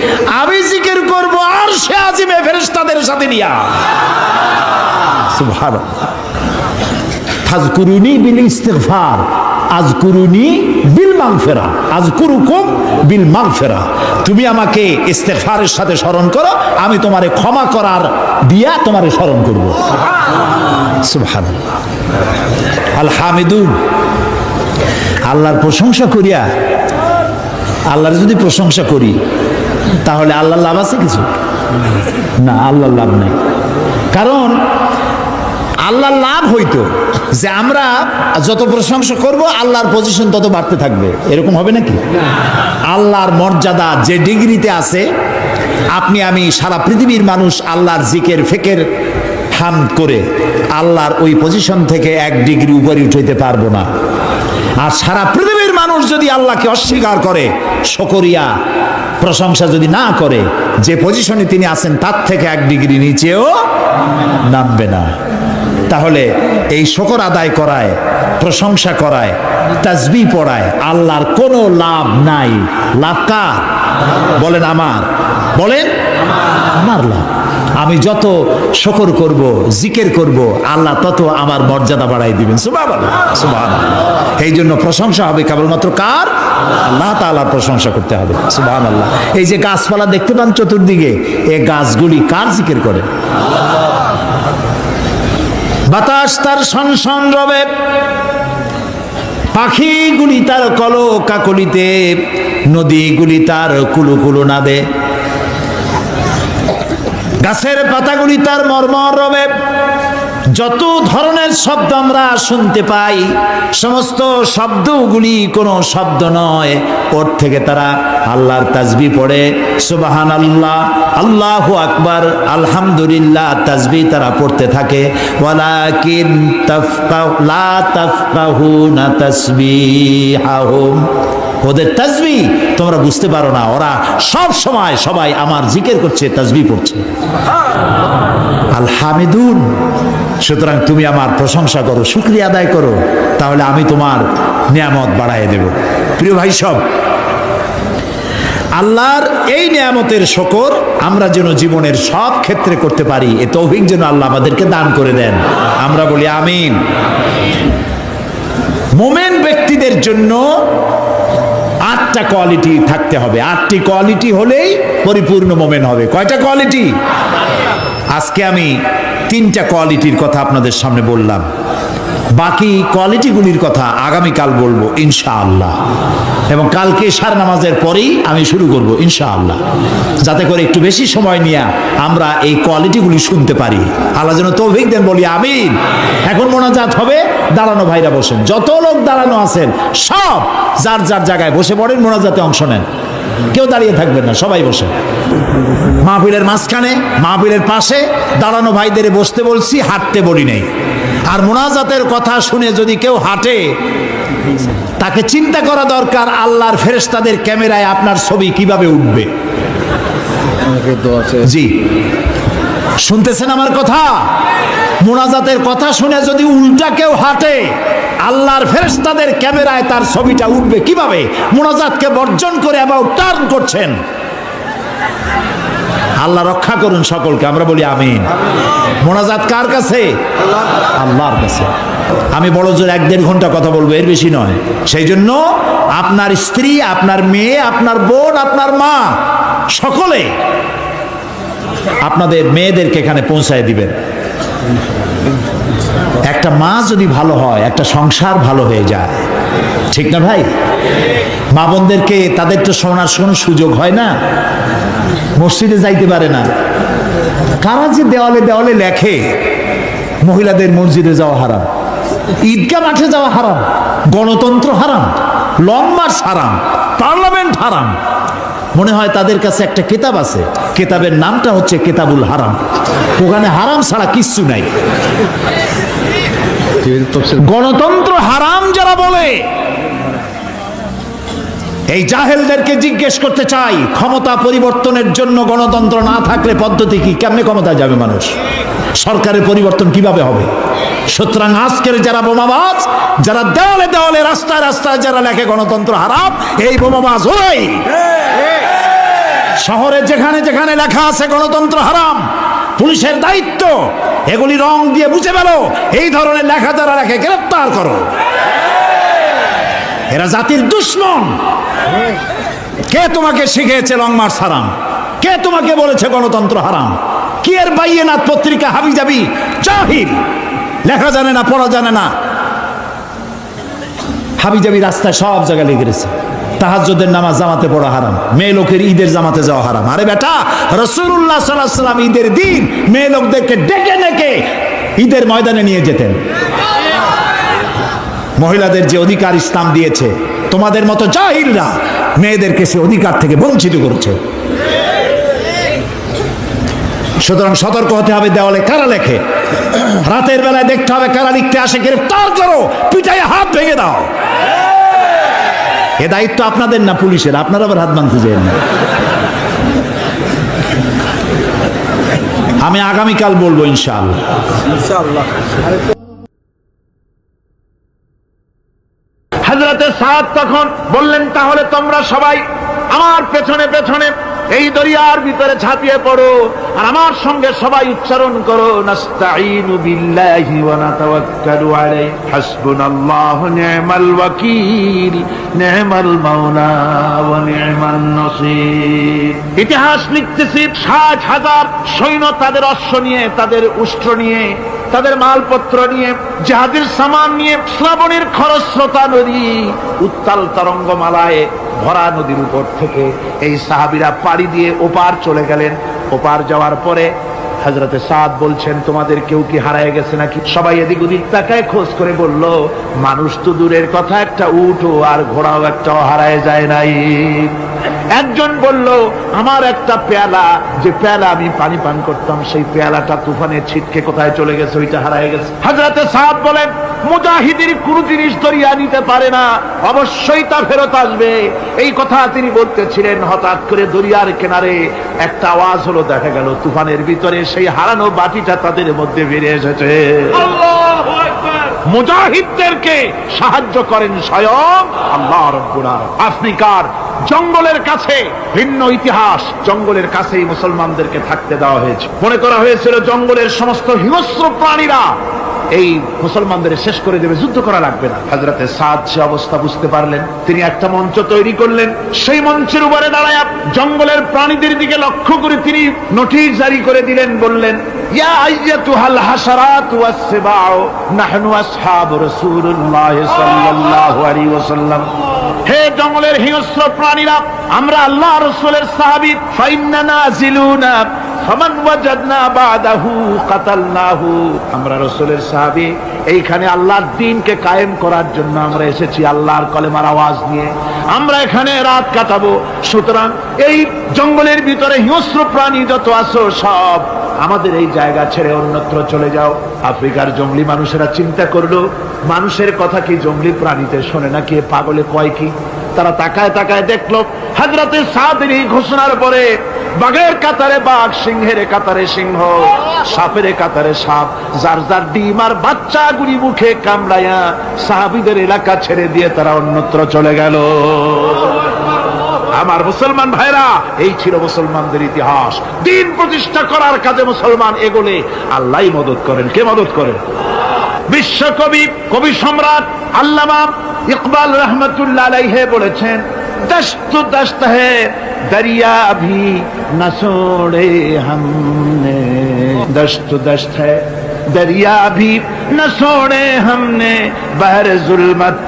আমি জিকির করবো আর সে আজিমে ফেরেশতাদের সাথে নিয়া। সুবহানাল্লাহ। ফাজকুরুনি বিল ইস্তিগফার আযকুরুনি বিল মাগফিরা আযকুরুকুম বিল মাগফিরা। তুমি আমাকে ইস্তিগফারের সাথে স্মরণ করো, আমি তোমারে ক্ষমা করার দিয়া তোমারে স্মরণ করব। সুবহানাল্লাহ। আল হামিদুন, আল্লাহর প্রশংসা করিয়া, আল্লাহর যদি প্রশংসা করি তাহলে আল্লাহর লাভ আছে কিছু? না, আল্লাহর লাভ নাই। কারণ আল্লাহর লাভ হইতো যে আমরা যত প্রশংসা করব আল্লাহর পজিশন তত বাড়তে থাকবে, এরকম হবে নাকি? আল্লাহর মর্যাদা যে ডিগ্রিতে আছে, আপনি আমি সারা পৃথিবীর মানুষ আল্লাহর জিকির ফিকির হামদ করে আল্লাহর ওই পজিশন থেকে 1 ডিগ্রি উপরে উঠাইতে পারবো না। আর সারা পৃথিবীর মানুষ যদি আল্লাহকে অস্বীকার করে, শুকরিয়া প্রশংসা যদি না করে, যে পজিশনে তিনি আছেন তার থেকে 1 ডিগ্রি নিচেও নামবে না। তাহলে এই শুকর আদায় করায়, প্রশংসা করায়, তাসবিহ পড়ায় আল্লাহর কোনো লাভ নাই। লাভ কার? বলেন আমার, বলেন আমার লাভ। আমি যত শুকর করব, জিকির করব, আল্লাহ তত আমার মর্যাদা বাড়াই দিবেন। সুবহানাল্লাহ, সুবহানাল্লাহ। এই জন্য প্রশংসা হবে কেবলমাত্র কার? আল্লাহ তাআলার প্রশংসা করতে হবে। সুবহানাল্লাহ। এই যে গাছপালা দেখতে পান চতুর্দিকে, এই গাছগুলি কার জিকির করে? বাতাস তার শনশন রবে, পাখিগুলি তার কলকাকলিতে, নদীগুলি তার কুলুকুলু নাদে, গাছের পাতাগুলি তার মর্মর রবে। যত ধরনের শব্দ আমরা শুনতে পাই সমস্ত শব্দগুলি কোনো শব্দ নয়, ওর থেকে তারা আল্লাহর তাসবিহ পড়ে। সুবহানাল্লাহ, আল্লাহু আকবার, আলহামদুলিল্লাহ তাসবিহ তারা পড়তে থাকে। ওয়ালাকিন লা তাফকাহুনা তাসবিহাহুম, ওদের তাসবিহ তোমরা বুঝতে পারো না। ওরা সব সময় সবাই আমার জিকির করছে, তাসবিহ পড়ছে। আল হামিদুন। সুতরাং তুমি আমার প্রশংসা করো, শুকরিয়া আদায় করো, তাহলে আমি তোমার নিয়ামত বাড়ায় দেব। প্রিয় ভাই সব, আল্লাহর এই নিয়ামতের শুকর আমরা যেন জীবনের সব ক্ষেত্রে করতে পারি, এ তৌফিক যেন আল্লাহ আমাদেরকে দান করে দেন। আমরা বলি আমিন। মুমিন ব্যক্তিদের জন্য 8টা কোয়ালিটি থাকতে হবে। 8টি কোয়ালিটি হলেই পরিপূর্ণ মুমিন হবে। কয়টা কোয়ালিটি? আজকে আমি 3টা কোয়ালিটির কথা আপনাদের সামনে বললাম, বাকি কোয়ালিটিগুলির কথা আগামীকাল বলবো ইনশাআল্লাহ। এবং কালকে ইশার নামাজের পরেই আমি শুরু করব ইনশাআল্লাহ, যাতে করে একটু বেশি সময় নিয়ে আমরা এই কোয়ালিটিগুলি শুনতে পারি। আল্লাহ যেন তৌফিক দেন, বলি আমিন। এখন মোনাজাত হবে, দাঁড়ানো ভাইরা বসেন, যত লোক দাঁড়ানো আছেন সব যার যার জায়গায় বসে পড়েন, মোনাজাতে অংশ নেন। কেউ দাঁড়িয়ে থাকবেন না, সবাই বসে। মাহফিলের মাঝখানে, মাহফিলের পাশে দাঁড়ানো ভাইদের বসতে বলছি, হাঁটতে বলি নেই। আর মোনাজাতের কথা শুনে যদি কেউ হাঁটে, তাকে চিন্তা করা দরকার আল্লাহর ফেরেশতাদের ক্যামেরায় আপনার ছবি কিভাবে উঠবে। জি, শুনতেছেন আমার কথা? মুনাজাতের কথা শুনে যদি উল্টা কেউ হাঁটে, আল্লাহর ফেরেশতাদের ক্যামেরায় তার ছবিটা উঠবে কিভাবে? মুনাজাতকে বর্জন করে আবার টার্ন করছেন। আল্লাহ রক্ষা করুন সকলকে, আমরা বলি আমিন। মোনাজাত কার কাছে? আল্লাহর কাছে। আমি বড় জোর 1-1.5 ঘন্টা কথা বলবো, এর বেশি নয়। সেই জন্য আপনার স্ত্রী, আপনার মেয়ে, আপনার বোন, আপনার মা, সকলে আপনাদের মেয়েদেরকে এখানে পৌঁছায় দিবেন। একটা মা যদি ভালো হয়, একটা সংসার ভালো হয়ে যায়, ঠিক না ভাই? মা বোনদেরকে, তাদের তো শোনার কোনো সুযোগ হয় না, মসজিদে যাইতে পারে না। কারা যে দেওয়ালে দেওয়ালে লেখে মহিলাদের মসজিদে যাওয়া হারাম, ঈদগাহ মাঠে যাওয়া হারাম, গণতন্ত্র হারাম, লং মার্চ হারাম, পার্লামেন্ট হারাম। মনে হয় তাদের কাছে একটা কিতাব আছে, কিতাবের নামটা হচ্ছে কিতাবুল হারাম। ওখানে হারাম ছাড়া কিচ্ছু নাই। গণতন্ত্র হারাম যারা বলে, এই জাহেলদেরকে জিজ্ঞেস করতে চাই, ক্ষমতা পরিবর্তনের জন্য গণতন্ত্র না থাকলে পদ্ধতি কি? কেমনে ক্ষমতা যাবে মানুষ? সরকারের পরিবর্তন কিভাবে হবে? সুতরাং আজকের যারা বোমাবাজ, যারা দেওয়ালে দেওয়ালে, রাস্তায় রাস্তায় যারা লেখে গণতন্ত্র হারাম, এই বোমাবাজ ওই। শহরে যেখানে যেখানে লেখা আছে গণতন্ত্র হারাম, পুলিশের দায়িত্ব এগুলি রং দিয়ে বুঝে ফেলো। এই ধরনের লেখা যারা লেখে গ্রেফতার করো। এরা জাতির দুশ্মন। কে তোমাকে শিখিয়েছে লং মার্চ হারাম? কে তোমাকে বলেছে গণতন্ত্র হারাম? কি এর বাইয়েনাত পত্রিকা হাবি যাবি জাহিল, লেখা জানে না, পড়া জানে না, হাবি যাবি রাস্তায় সব জায়গায় লিখে গেছে তাহাজ্জুদের নামাজ জামাতে পড়া হারাম, মেয়ে লোকের ঈদের জামাতে যাওয়া হারাম। আরে বেটা, রাসূলুল্লাহ সাল্লাল্লাহু আলাইহি ওয়াসাল্লাম ঈদের দিন মেয়ে লোকদেরকে ডেকে ডেকে ঈদের ময়দানে নিয়ে যেতেন। মহিলাদের যে অধিকার ইসলাম দিয়েছে, তোমাদের মতো জাহিলরা মেয়েদেরকে সে অধিকার থেকে বঞ্চিত করছে। সুতরাং সতর্ক হতে হবে। দেওয়ালে কারা লেখে, রাতের বেলায় দেখতে হবে কারা লিখতে আসে, গ্রেফতার করো, পিটাইয়ে হাত ভেঙে দাও। এ দায়িত্ব আপনাদের না পুলিশের, আপনারা আবার হাত ভাঙতে যান না। আমি আগামীকাল বলবো ইনশাআল্লাহ। হযরতে সাদ তখন বললেন, তাহলে তোমরা সবাই আমার পেছনে পেছনে এই দরিয়ার ভিতরে ঝাঁপিয়ে পড়ো, আর আমার সঙ্গে সবাই উচ্চারণ করো, নাস্তাঈনু বিল্লাহি ওয়া নাতাওয়াক্কালু আলাইহি হাসবুনাল্লাহু নি'মাল ওয়াকিল নি'মাল মাওলা ওয়া নি'মান নাসীর। ইতিহাস লিখতেছি, 60,000 সৈন্য তাদের অশ্ব নিয়ে, তাদের উষ্ট্র নিয়ে, তাদের মালপত্র নিয়ে, জাহাজের সামান নিয়ে শ্রাবণের খরস্রোতা নদী, উত্তাল তরঙ্গমালায় ভরা নদীর উপর থেকে এই সাহাবীরা পাড়ি দিয়ে ওপার চলে গেলেন। ওপার যাওয়ার পরে হযরতে সাদ বলছেন, তোমাদের কেউ কি হারায় গেছে নাকি? সবাই এদিক ওদিক তাকায়, খোঁজ করে বলল, মানুষ তো দূরের কথা, একটা উটও আর ঘোড়াও একটাও হারায় যায় নাই। একজন বলল, আমার একটা পেয়ালা, যে পেয়ালা আমি পানি পান করতাম, সেই পেয়ালাটা তুফানে ছিটকে কোথায় চলে গেছে, ওইটা হারায় গেছে। হযরতে সাদ বলেন, মুজাহিদের কোন জিনিস দরিয়া নিতে পারে না, অবশ্যই তা ফেরত আসবে। এই কথা তিনি বলতেছিলেন, হঠাৎ করে দরিয়ার কিনারে একটা আওয়াজ হলো, দেখা গেল তুফানের ভিতরে সেই হারানো বাটিটা তাদের মধ্যে বেরিয়ে এসেছে। আল্লাহু আকবার। মুজাহিদদেরকে সাহায্য করেন স্বয়ং আল্লাহ রাব্বুল আলামিন। আফ্রিকার জঙ্গলের কাছে, ভিন্ন ইতিহাস, জঙ্গলের কাছেই মুসলমানদেরকে থাকতে দেওয়া হয়েছে। মনে করা হয়েছিল জঙ্গলের সমস্ত হিংস্র প্রাণীরা এই মুসলমানদের শেষ করে দেবে, যুদ্ধ করা লাগবে না। হযরতে সাদ সে অবস্থা বুঝতে পারলেন, তিনি একটা মঞ্চ তৈরি করলেন। সেই মঞ্চের উপরে দাঁড়ায় জঙ্গলের প্রাণীদের দিকে লক্ষ্য করে তিনি নোটিশ জারি করে দিলেন, বললেন, ইয়া আইয়াতুহাল হাশারাত ওয়াস সিবাউ নাহনু আসহাবু রাসূলুল্লাহ সাল্লাল্লাহু আলাইহি ওয়াসাল্লাম। হে জঙ্গলের হিংস্র প্রাণীরা, আমরা আল্লাহ রাসূলের সাহাবী, ফাইন্না নাজিলুনা ফামান ওয়াজাদনা বাদাহু কাতালনাহু। আমরা রাসূলের সাহাবী, এইখানে আল্লাহর দ্বীনকে কায়েম করার জন্য আমরা এসেছি, আল্লাহর কলেমার আওয়াজ নিয়ে আমরা এখানে রাত কাটাবো। সুতরাং এই জঙ্গলের ভিতরে হিংস্র প্রাণী যত আছো, সব আমাদের এই জায়গা ছেড়ে অন্যত্র চলে যাও। আফ্রিকার জঙ্গলি মানুষেরা চিন্তা করলো, মানুষের কথা কি জঙ্গলি প্রাণীতে শোনে নাকি, পাগলে কয় কি? তারা তাকায় তাকায় দেখলো, হযরতে সাদের এই ঘোষণার পরে বাঘের কাতারে বাঘ, সিংহের কাতারে সিংহ, সাপের কাতারে সাপ, যার যার ডিম আর বাচ্চাগুলি মুখে কামড়াইয়া সাহাবীদের এলাকা ছেড়ে দিয়ে তারা অন্যত্র চলে গেল। আমার মুসলমান ভাইরা, এই ছিল মুসলমানদের ইতিহাস। দিন প্রতিষ্ঠা করার কাজে মুসলমান এগোলে আল্লাহই মদত করেন। কে মদত করেন? বিশ্বকবি, কবি সম্রাট আল্লামা ইকবাল রহমতুল্লাহ আলাইহি বলেছেন, দশত দশত है दरिया भी न छोड़े हमने, दशत दशत है दरिया भी न छोड़े हमने, बहर जुल्मत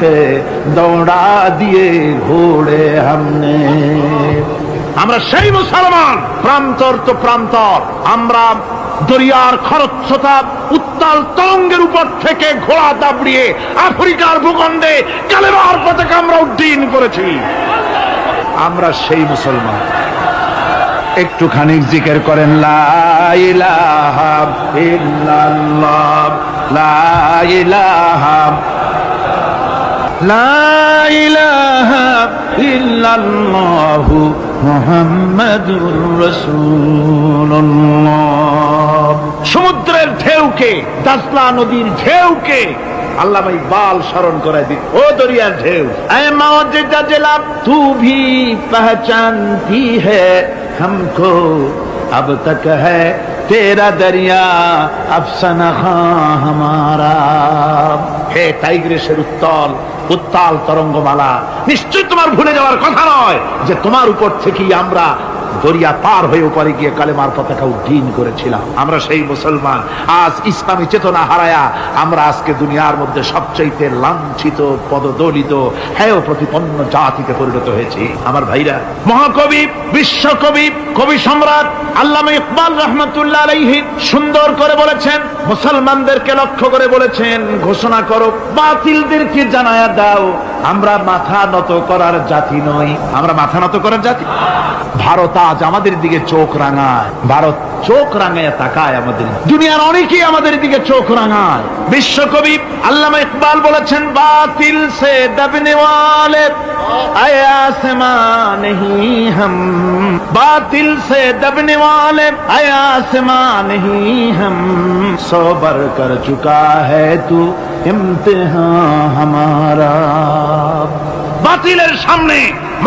दौड़ा दिए घोड़े हमने। আমরা সেই মুসলমান, প্রান্তর তো প্রান্তর। আমরা দরিয়ার খরস্রোতা উত্তাল তরঙ্গের উপর থেকে ঘোড়া দাবড়িয়ে আফ্রিকার ভূখণ্ডে কালেমার পতাকা আমরা উড্ডীন করেছি। আমরা সেই মুসলমান। একটুখানি জিকির করেন, লা ইলাহা ইল্লাল্লাহ, লা ইলাহা, লা ইলাহা ইল্লাল্লাহু মুহাম্মাদুর রাসূলুল্লাহ। সমুদ্রের ঢেউকে, দাজলা নদীর ঢেউকে আল্লামা ইকবাল স্মরণ করায় দিন, ও দরিয়ার ঢেউ, এ মওজুদা জেলা তু ভি পহচানতি হ্যায় हमको, अब तक है तेरा दरिया अफसाना हमारा। হে টাইগ্রিসের উত্তাল উত্তাল তরঙ্গমালা, নিশ্চয় তোমার ভুলে যাওয়ার কথা নয় যে তোমার উপর থেকেই আমরা দরিয়া পার হয়ে উপরে গিয়ে কালেমার পতাকা উড্ডীন করেছিলাম। আমরা সেই মুসলমান। আজ ইসলামী চেতনা হারায়া আমরা আজকে দুনিয়ার মধ্যে সবচাইতে লাঞ্ছিত, পদদলিত, হেয় প্রতিপন্ন জাতিতে পরিণত হয়েছি। আমার ভাইরা, মহাকবি, বিশ্বকবি, কবি সম্রাট আল্লামা ইকবাল রহমতুল্লাহ আলাইহি সুন্দর করে বলেছেন, মুসলমানদেরকে লক্ষ্য করে বলেছেন, ঘোষণা করো, বাতিলদেরকে জানায়া দাও, আমরা মাথা নত করার জাতি নই। আমরা মাথা নত করার জাতি। ভারত আজ আমাদের দিকে চোখ রাঙায়, ভারত চোখ রাঙায় তাকায় আমাদের, দুনিয়ার অনেকেই আমাদের দিকে চোখ রাঙায়। বিশ্বকবি আল্লামা ইকবাল বলেছেন, বাতিল সে দবনে ওয়ালে আয়া আসমান হি হাম, বাতিল সে দবনে ওয়ালে আয়া আসমান হি হাম, সবর কর চুকা হ্যায় তু ইমতিহান হামারা। বাতিলের সামনে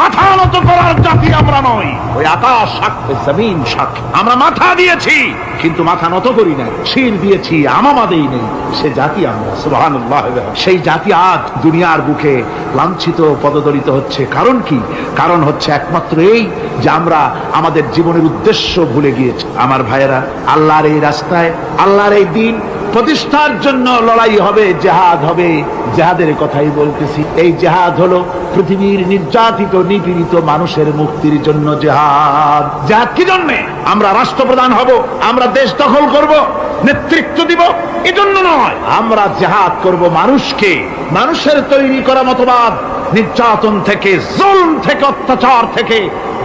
মাথা নত করার জাতি আমরা নই। ওই আকাশ সাক্ষী, জমিন সাক্ষী, আমরা মাথা দিয়েছি কিন্তু মাথা নত করি না, শির দিয়েছি আমামা দেই নেই, সে জাতি আমরা। সুবহানাল্লাহ। সেই জাতি আজ দুনিয়ার বুকে লাঞ্ছিত, পদদলিত হচ্ছে। কারণ কি? কারণ হচ্ছে একমাত্র এই যে আমরা আমাদের জীবনের উদ্দেশ্য ভুলে গিয়েছি। আমার ভাইয়েরা, আল্লাহর এই রাস্তায়, আল্লাহর এই দিন প্রতিষ্ঠার জন্য লড়াই হবে, জেহাদ হবে। জেহাদের কথাই বলতেছি। এই জেহাদ হলো পৃথিবীর নির্যাতিত, নিপীড়িত মানুষের মুক্তির জন্য জেহাদ। জেহাদ কি জন্যে? আমরা রাষ্ট্রপ্রধান হব, আমরা দেশ দখল করব, নেতৃত্ব দিব, এজন্য নয়। আমরা জেহাদ করব মানুষকে, মানুষের তৈরি করা মতবাদ, নির্যাতন থেকে, জুলম থেকে, অত্যাচার থেকে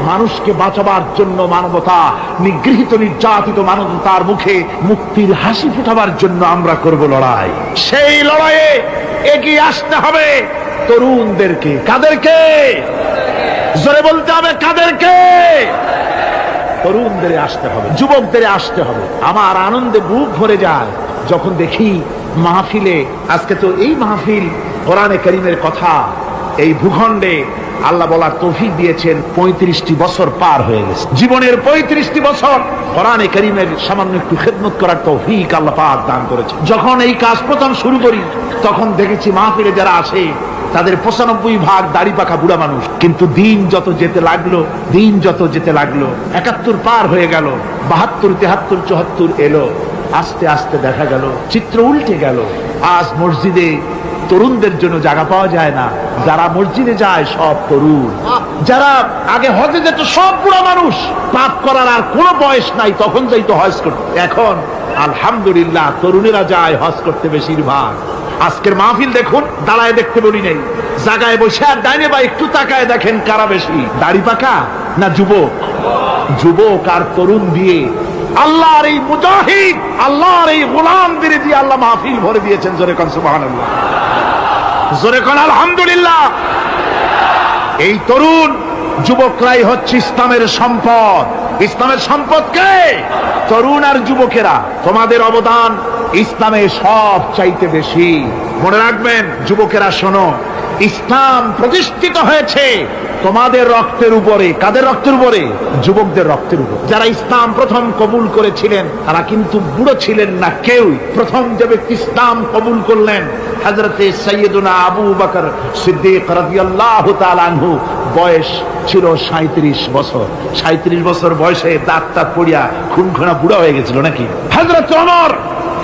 মানুষকে বাঁচাবার জন্য, মানবতা নিগৃহীত, নির্যাতিত মানবতার মুখে মুক্তির হাসি ফোটাবার জন্য আমরা করব লড়াই। সেই লড়াইয়ে এগিয়ে আসতে হবে তরুণদেরকে। কাদেরকে? জোরে বলতে হবে, কাদেরকে? তরুণদের আসতে হবে, যুবকদের আসতে হবে। আমার আনন্দে বুক ভরে যায় যখন দেখি মাহফিলে, আজকে তো এই মাহফিল কোরআনে কারীমের কথা, এই ভূখণ্ডে আল্লাহ বলার তৌফিক দিয়েছেন। 35টি বছর পার হয়ে গেছে, জীবনের 35টি বছর কোরআনে কারীমের সামান্য একটু খেদমত করার তৌফিক আল্লাহ পাক দান করেছে। যখন এই কাজ প্রথম শুরু করি তখন দেখেছি মাহফিলে যারা আসে তাদের 95% দাড়ি পাকা বুড়া মানুষ। কিন্তু দিন যত যেতে লাগলো, দিন যত যেতে লাগলো, 71 পার হয়ে গেল, 72, 73, 74 এলো, আস্তে আস্তে দেখা গেল চিত্র উল্টে গেল। আজ মসজিদে তরুণদের জন্য জায়গা পাওয়া যায় না। যারা মসজিদে যায় সব তরুণ। যারা আগে হজে যেত সব বুড়া মানুষ, পাপ করার আর কোনো বয়স নাই, তখন যাইতো হজ করতে। এখন আলহামদুলিল্লাহ তরুণেরা যায় হজ করতে বেশিরভাগ। আজকের মাহফিল দেখুন, দাঁড়ায় দেখতে বলি নাই, জায়গায় বসে আর ডাইনে বা একটু তাকায় দেখেন কারা বেশি, দাড়ি পাকা না যুবক? যুবক আর তরুণ দিয়ে আল্লাহর এই মুজাহিদ, আল্লাহর এই গোলামদের দিয়ে আল্লাহ মাহফিল ভরে দিয়েছেন। জোরে কোন সুবহানাল্লাহ, জোরে কোন আলহামদুলিল্লাহ। এই তরুণ যুবকরাই হচ্ছে ইসলামের সম্পদ। ইসলামের সম্পদ কে? তরুণ আর যুবকেরা। তোমাদের অবদান ইসলামে সব চাইতে বেশি। মনে রাখবেন যুবকেরা, শোনো, ইসলাম প্রতিষ্ঠিত হয়েছে তোমাদের রক্তের উপরে। কাদের রক্তের উপরে? যুবকদের রক্তের উপর। যারা ইসলাম প্রথম কবুল করেছিলেন তারা কিন্তু বুড়ো ছিলেন না কেউ। প্রথম যে ব্যক্তি ইসলাম কবুল করলেন হযরতে সাইয়্যিদুনা আবু বকর সিদ্দিক রাদিয়াল্লাহু তাআলা আনহু, বয়স ছিল 37 বছর। 37 বছর বয়সে দাঁত টাত পড়িয়া খুনখুনা বুড়া হয়ে গেছিল নাকি? হযরত ওমর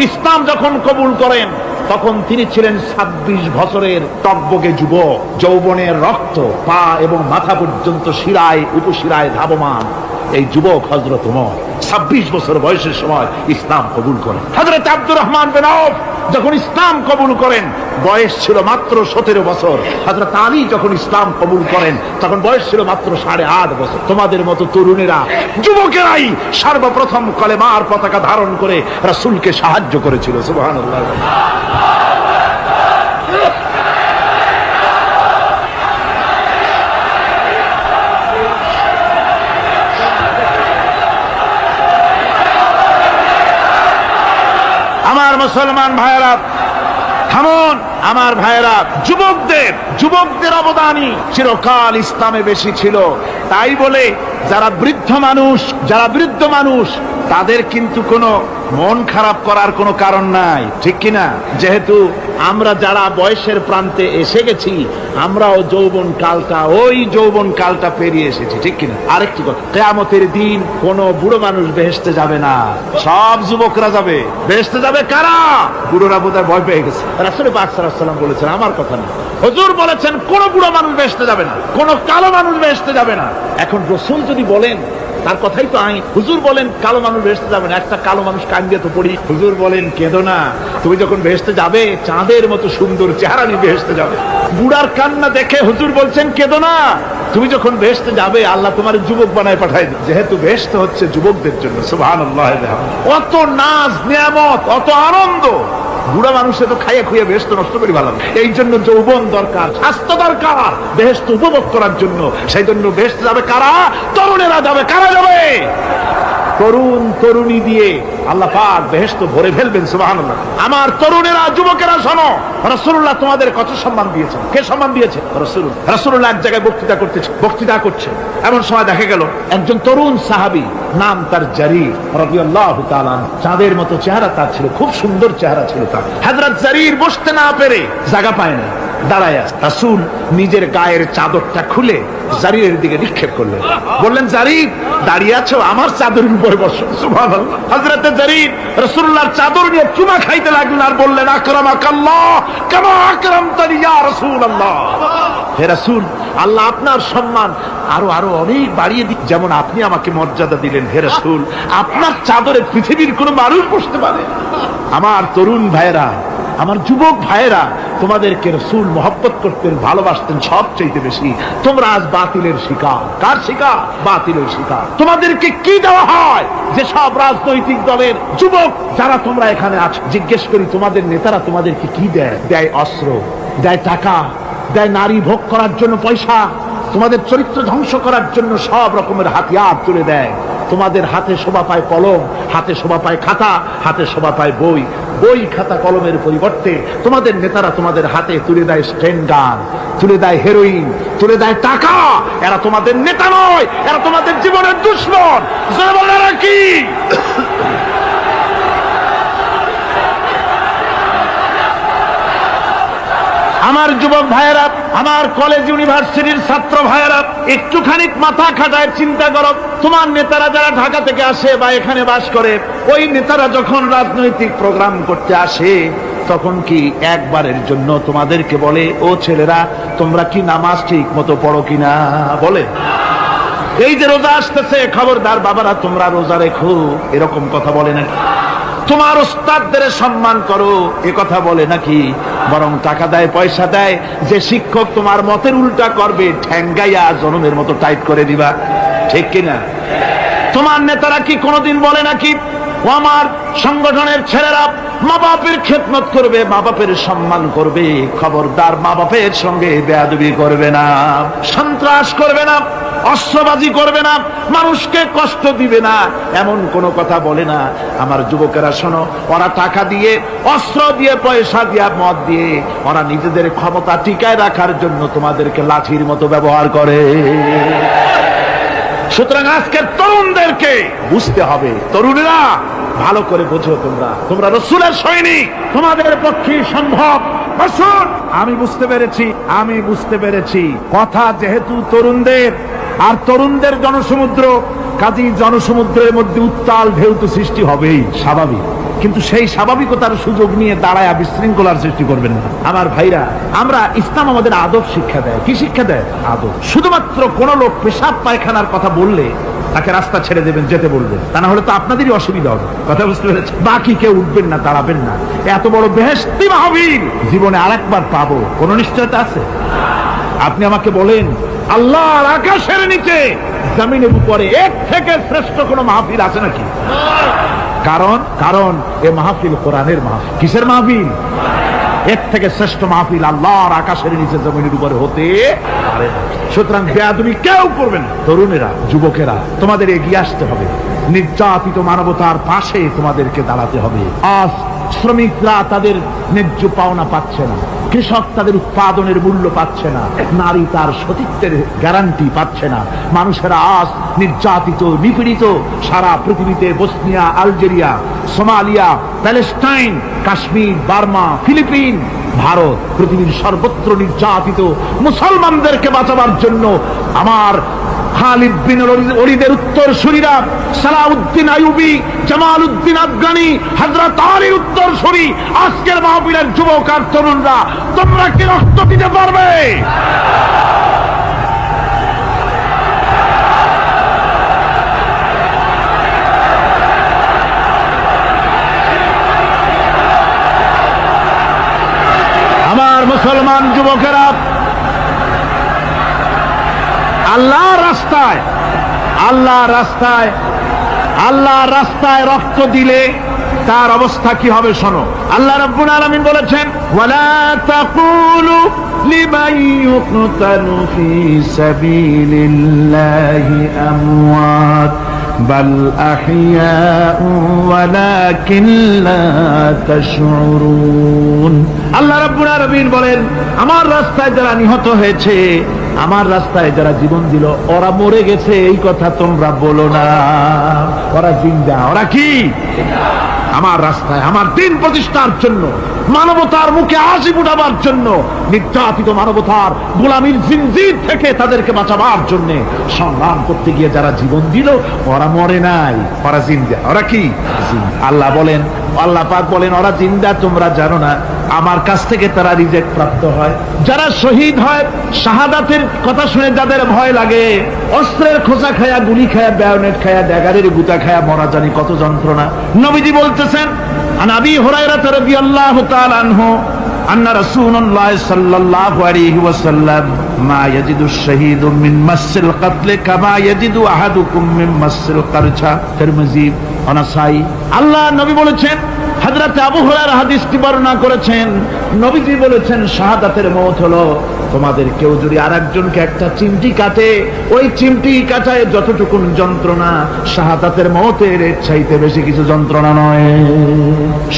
ইসলাম যখন কবুল করেন তখন তিনি ছিলেন 26 বছরের টকবকে যুবক। যৌবনের রক্ত পা এবং মাথা পর্যন্ত শিরায় উপশিরায় ধাবমান এই যুবক হযরত ওমর 26 বছর বয়সের সময় ইসলাম কবুল করেন। হযরত আব্দুর রহমান বিন আউফ যখন ইসলাম কবুল করেন বয়স ছিল মাত্র 17 বছর। হযরত আলী যখন ইসলাম কবুল করেন তখন বয়স ছিল মাত্র 8.5 বছর। তোমাদের মতো তরুণেরা, যুবকেরাই সর্বপ্রথম কলেমার পতাকা ধারণ করে রাসূলকে সাহায্য করেছিল। সুবহানাল্লাহ। আমার মুসলমান ভাইয়েরা থামুন, আমার ভাইয়েরা, যুবকদের অবদানই চিরকাল ইসলামে বেশি ছিল। তাই বলে যারা বৃদ্ধ মানুষ তাদের কিন্তু কোনো মন খারাপ করার কোনো কারণ নাই, ঠিক কিনা? যেহেতু আমরা যারা বয়সের প্রান্তে এসে গেছি আমরাও ওই যৌবন কালটা পেরিয়ে এসেছি, ঠিক কিনা? আরেকটি কথা, কিয়ামতের দিন কোন বুড়ো মানুষ বেহেশতে যাবে না, সব যুবকরা যাবে। বেহেশতে যাবে কারা? বুড়োরা বোধহয় ভয় পেয়ে গেছে। রাসূল পাক সাল্লাল্লাহু আলাইহি ওয়াসাল্লাম বলেছেন, আমার কথা না, হুজুর বলেছেন কোন বুড়ো মানুষ বেহেশতে যাবে না, কোন কালো মানুষ বেহেশতে যাবে না। এখন রাসূল যদি বলেন তার কথাই তো আইন। হুজুর বলেন কালো মানুষ বেহেশতে যাবে না, একটা কালো মানুষ কান্দিয়ে তো পড়ি। হুজুর বলেন কেঁদো না, তুমি যখন বেহেশতে যাবে চাঁদের মতো সুন্দর চেহারা নিয়ে বেহেশতে যাবে। বুড়ার কান্না দেখে হুজুর বলছেন কেঁদো না, তুমি যখন বেহেশতে যাবে আল্লাহ তোমার যুবক বানায় পাঠায় দেবে। যেহেতু বেহেশত হচ্ছে যুবকদের জন্য, সুবহানাল্লাহ। অত নাজ নিয়ামত, অত আনন্দ, বুড়া মানুষে তো খাইয়া খুইয়া বেহেশত নষ্ট করি ভালো। এই জন্য যৌবন দরকার, স্বাস্থ্য দরকার বেহেশত উপভোগ করার জন্য। সেই জন্য বেহেশতে যাবে কারা? তরুণেরা যাবে। কারা যাবে? তরুণ তরুণী দিয়ে আল্লাহ পাক বেহেশত ভরে ফেলবেন। সুবহানাল্লাহ। আমার তরুণেরা, যুবকেরা শোনো, রাসূলুল্লাহ তোমাদের কত সম্মান দিয়েছেন। কে সম্মান দিয়েছে? রাসূলুল্লাহ এক জায়গায় বক্তৃতা করছে। এমন সময় দেখা গেল একজন তরুণ সাহাবী, নাম তার জারীর রাদিয়াল্লাহু তাআলা। চাঁদের মতো চেহারা তার ছিল, খুব সুন্দর চেহারা ছিল তার। হযরত জারীর বসতে না পেরে জায়গা পায় না, দাঁড়ায় আছে। রাসূল নিজের গায়ের চাদরটা খুলে জারীরের দিকে নিক্ষেপ করলেন, বললেন, জারীর দাঁড়িয়ে আছো, আমার চাদরের উপরে বসো। সুবহানাল্লাহ। হযরত জারীর রাসূলুল্লাহর চাদর নিয়ে চুমা খাইতে লাগলেন আর বললেন, আকরামাকাল্লাহ কামা আকরামতানি ইয়া রাসূলুল্লাহ। হে রাসূল, আল্লাহ আপনার সম্মান আরো অনেক বাড়িয়ে দিন, যেমন আপনি আমাকে মর্যাদা দিলেন। হে রাসূল, আপনার চাদরে পৃথিবীর কোনো মানুষ বসতে পারে? আমার তরুণ ভাইয়েরা, আমার যুবক ভাইয়েরা, তোমাদেরকে রাসূল মহব্বত করতেন, ভালোবাসতেন সবচেয়ে বেশি। তোমরা আজ বাতিলের শিকার। কার শিকার? বাতিলের শিকার। তোমাদেরকে কি দেওয়া হয়? যে সব রাজনৈতিক দলের যুবক যারা তোমরা এখানে আছো, জিজ্ঞেস করি তোমাদের নেতারা তোমাদেরকে কি দেয়? দেয় অস্ত্র, দেয় টাকা, দেয় নারী ভোগ করার জন্য পয়সা, তোমাদের চরিত্র ধ্বংস করার জন্য সব রকমের হাতিয়ার তুলে দেয়। তোমাদের হাতে শোভা পায় কলম, হাতে শোভা পায় খাতা, হাতে শোভা পায় বই। বই খাতা কলমের পরিবর্তে তোমাদের নেতারা তোমাদের হাতে তুলে দেয় স্ট্যান্ড গান, তুলে দেয় হেরোইন, তুলে দেয় টাকা। এরা তোমাদের নেতা নয়, এরা তোমাদের জীবনের দুশমন। জনগণেরা কি? আমার যুবক ভাইয়েরা, আমার কলেজ ইউনিভার্সিটির ছাত্র ভাইয়েরা, একটুখানি মাথা খাটায় চিন্তা করো। তোমার নেতারা যারা ঢাকা থেকে আসে বা এখানে বাস করে, ওই নেতারা যখন রাজনৈতিক প্রোগ্রাম করতে আসে তখন কি একবারের জন্য তোমাদেরকে বলে, ও ছেলেরা তোমরা কি নামাজ ঠিক মতো পড়ো কিনা? বলে? এই যে রোজা আসতেছে, খবরদার বাবারা তোমরা রোজা রেখো, এরকম কথা বলে নাকি? তোমার উস্তাদদের সম্মান করো, এ কথা বলে নাকি? বরং টাকা দেয়, পয়সা দেয়, যে শিক্ষক তোমার মতের উল্টা করবে ঠ্যাঙ্গাইয়া জনমের মতো টাইট করে দিবা, ঠিক কিনা? তোমার নেতারা কি কোনোদিন বলে নাকি, ও আমার সংগঠনের ছেলেরা মা বাপের খেদমত করবে, মা বাপের সম্মান করবে। খবরদার মা বাপের সঙ্গে বেয়াদবি করবে না, সন্ত্রাস করবে না, অস্ত্রবাজি করবে না, মানুষকে কষ্ট দিবে না, এমন কোনো কথা বলে না। আমার যুবকেরা শোনো, ওরা টাকা দিয়ে, অস্ত্র দিয়ে, পয়সা দিয়ে, মদ দিয়ে ওরা নিজেদের ক্ষমতা টিকায় রাখার জন্য তোমাদেরকে লাঠির মতো ব্যবহার করে। সুতরাং আজকের তরুণদেরকে বুঝতে হবে, তরুণেরা ভালো করে বোঝো, তোমরা রাসূলের সৈনিক, তোমাদের পক্ষে সম্ভব। রাসূল, আমি বুঝতে পেরেছি কথা যেহেতু তরুণদের, আর তরুণদের জনসমুদ্র, কাজী জনসমুদ্রের মধ্যে উত্তাল ঢেউ তো সৃষ্টি হবেই, স্বাভাবিক। কিন্তু সেই স্বাভাবিকতার সুযোগ নিয়ে দাঁড়ায় বিশৃঙ্খলার সৃষ্টি করবেন না। আমার ভাইরা, আমরা ইসলাম আমাদের আদব শিক্ষা দেয়। কি শিক্ষা দেয়? আদব। শুধুমাত্র কোন লোক পেশাব পায়খানার কথা বললে তাকে রাস্তা ছেড়ে দেবেন, যেতে বলবেন, তা না হলে তো আপনাদেরই অসুবিধা হবে। কথা বুঝতে পেরেছেন? বাকি কেউ উঠবেন না, দাঁড়াবেন না। এত বড় বেহেশতি মাহফিল জীবনে আরেকবার পাবো, কোন নিশ্চয়তা আছে? আপনি আমাকে বলেন, আল্লাহর আকাশের নিচে, জমিনের উপরে এর থেকে শ্রেষ্ঠ কোন মাহফিল আছে নাকি? কারণ এ মাহফিল কোরআনের মাহফিল। কিসের মাহফিল? এর থেকে শ্রেষ্ঠ মাহফিল আল্লাহর আকাশের নিচে জমিনের উপরে হতে পারে না। সুতরাং বেয়াদবি কেউ করবে না। তরুণেরা, যুবকেরা, তোমাদের এগিয়ে আসতে হবে। নির্যাতিত মানবতার পাশে তোমাদেরকে দাঁড়াতে হবে। আজ শ্রমিকরা তাদের ন্যায্য পাওনা পাচ্ছে না, কৃষক তাদের উৎপাদনের মূল্য পাচ্ছে না, নারী তার সতীত্বের গ্যারান্টি পাচ্ছে না। মানুষেরা আজ নির্যাতিত, নিপীড়িত। সারা পৃথিবীতে Bosnia, Algeria, Somalia, Palestine, Kashmir, Burma, Philippines, Bharat, পৃথিবীর সর্বত্র নির্যাতিত মুসলমানদেরকে বাঁচাবার জন্য আমার খালিদ বিন ওলীদের উত্তরসূরিরা, সালাউদ্দিন আইয়ুবী, জামালউদ্দিন আফগানি, হযরত আলীর উত্তরসূরি, আজকের মাহফিলের যুবক আর তরুণরা, তোমরা কি রক্ত দিতে পারবে? আমার মুসলমান যুবকেরা, আল্লাহর রাস্তায় রক্ত দিলে তার অবস্থা কি হবে শোনো। আল্লাহ রাব্বুল আলামিন বলেছেন, ওয়ালা তাকুলু লিমান ইউকতালু ফি সাবিলিল্লাহি আমওয়াত বাল আহইয়াউ ওয়ালাকিন লা তাশউরুন। আল্লাহ রাব্বুল আলামিন বলেন, আমার রাস্তায় যারা নিহত হয়েছে, আমার রাস্তায় যারা জীবন দিল, ওরা মরে গেছে এই কথা তোমরা বলো না। ওরা জিন্দা। ওরা কি? আমার রাস্তায়, আমার দিন প্রতিষ্ঠার জন্য, মানবতার মুখে হাসি ফুটাবার জন্য, নির্যাতিত মানবতার গোলামীর জিনজির থেকে তাদেরকে বাঁচাবার জন্য সংগ্রাম করতে গিয়ে যারা জীবন দিল, ওরা মরে নাই, ওরা জিন্দা। ওরা কি? আল্লাহ বলেন, আল্লাহ পাক বলেন, ওরা জিন্দা তোমরা জানো না। আমার কাছ থেকে তারা রিজেক্ট প্রাপ্ত হয়। যারা শহীদ হয়, শাহাদাতের কথা শুনে যাদের ভয় লাগে, অস্ত্রের খোঁচা খায়া, গুলি খায়া, বায়োনেট খায়া, ড্যাগারের গুতা খায়া মরা, জানি কত যন্ত্রণা। নবীজি বলতেছেন, আন আবি হুরায়রা রাদিয়াল্লাহু তাআলা আনহু আন্না রাসূলুল্লাহ সাল্লাল্লাহু আলাইহি ওয়াসাল্লাম মা ইয়াজিদু শাহীদু মিন মাসিল কাতল কামা ইয়াজিদু আহাদুকুম মিন মাসিল কারছা। তিরমিজি, নাসাই। আল্লাহ নবী বলেছেন, হযরত আবু হুরায়রা হাদিসটি বর্ণনা করেছেন, নবীজি বলেছেন, শাহাদাতের মওত হলো তোমাদের কেউ যদি আরেকজনকে একটা চিমটি কাটে, ওই চিমটি কাটায় যতটুকুন যন্ত্রণা, শাহাদাতের মওতের চাইতে বেশি কিছু যন্ত্রণা নয়।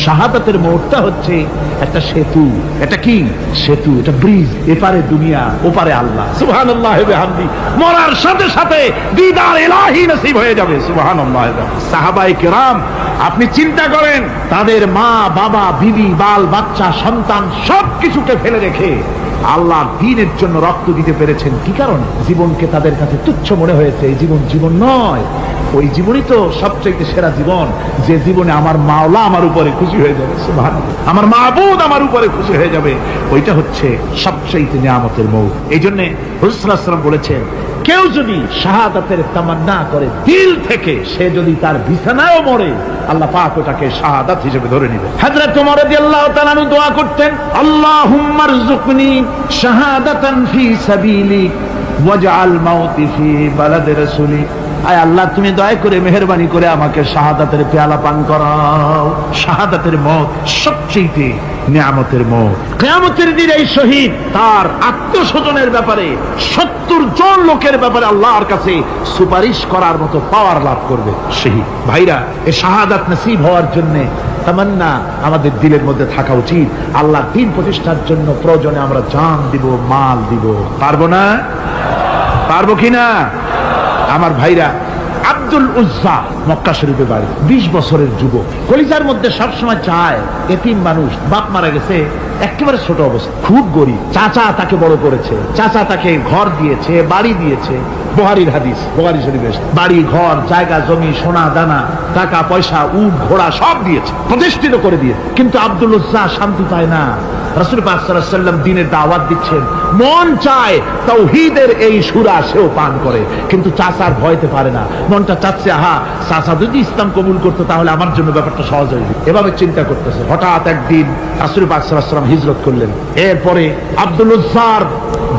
শাহাদাতের মওতটা হচ্ছে একটা সেতু। এটা কি সেতু? এটা ব্রিজ। এপারে দুনিয়া, ওপারে আল্লাহ। সুবহানাল্লাহ ওয়া বিহামদি। মরার সাথে সাথে দিদার ইলাহি নসিব হয়ে যাবে। সুবহানাল্লাহ। সাহাবায়ে কেরাম, আপনি চিন্তা করেন, তাদের মা, বাবা, বিবি, বাল, বাচ্চা, সন্তান সবকিছুকে ফেলে রেখে আল্লাহ দ্বীনের জন্য রক্ত দিতে পেরেছেন। কি কারণে? জীবনকে তাদের কাছে তুচ্ছ মনে হয়েছে। এই জীবন জীবন নয়। ওই জীবনই তো সবচেয়ে সেরা জীবন, যে জীবনে আমার মাওলা আমার উপরে খুশি হয়ে যাবে, সুবহানাল্লাহ, আমার মাবুদ আমার উপরে খুশি হয়ে যাবে। ওইটা হচ্ছে সবচেয়ে নিয়ামতের মওত। এই জন্য রাসূল সাল্লাল্লাহু আলাইহি ওয়াসাল্লাম বলেছেন, কেউ যদি শাহাদাতের তামান্না করে দিল থেকে, সে যদি তার বিছানায়ও মরে, আল্লাহ পাক ওটাকে শাহাদাত হিসেবে ধরে নেবে। হযরত ওমর রাদিয়াল্লাহু তাআলা আনহু দোয়া করতেন, আল্লাহুম্মা রযুকনি শাহাদাতান ফি সাবিলিক ওয়াজআল মাউতি ফি বালাদি রাসূলিক আয় আল্লাহ তুমি দয়া করে মেহেরবানি করে আমাকে শাহাদাতের পেয়ালা পান করাও। শাহাদাতের মত সবচেয়ে নিয়ামতের মত। কিয়ামতের দিন এই শহীদ তার আত্মস্বজনের ব্যাপারে 70 জন লোকের ব্যাপারে আল্লাহর কাছে সুপারিশ করার মতো পাওয়ার লাভ করবে শহীদ। ভাইরা, এই শাহাদাত নসিব হওয়ার জন্য তামান্না আমাদের দিলের মধ্যে থাকা উচিত। আল্লাহ দিন প্রতিষ্ঠার জন্য প্রয়োজনে আমরা জান দিব, মাল দিব। পারবো না? পারবো কিনা? আমার ভাইরা, আব্দুল উজ্জা মক্কা শরীফে বাড়ি, 20 বছরের যুবক। কলিজার মধ্যে সবসময় চায় এতিম মানুষ, বাপ মারা গেছে, একেবারে ছোট অবস্থা, খুব গরিব। চাচা তাকে বড় করেছে, চাচা তাকে ঘর দিয়েছে, বাড়ি দিয়েছে। বুখারীর হাদিস, বুখারী শরীফে বাড়ি, ঘর, জায়গা, জমি, সোনা দানা, টাকা পয়সা, উট ঘোড়া সব দিয়েছে, প্রতিষ্ঠিত করে দিয়েছে। কিন্তু আব্দুল উজ্জা শান্তি পায় না। রাসূল পাক সাল্লাল্লাহু আলাইহি ওয়াসাল্লাম দ্বীনের দাওয়াত দিচ্ছেন, মন চায় তাওহীদের এই সূরা সেও পান করে, কিন্তু চাচার ভয়তে পারে না। মনটা চাচ্ছে, আহা চাচা যদি ইসলাম কবুল করতো তাহলে আমার জন্য ব্যাপারটা সহজ হয়ে যেত। এভাবে চিন্তা করতেছে। হঠাৎ একদিন রাসূল পাক সাল্লাল্লাহু আলাইহি ওয়াসাল্লাম হিজরত করলেন। এরপরে আব্দুল উজ্জার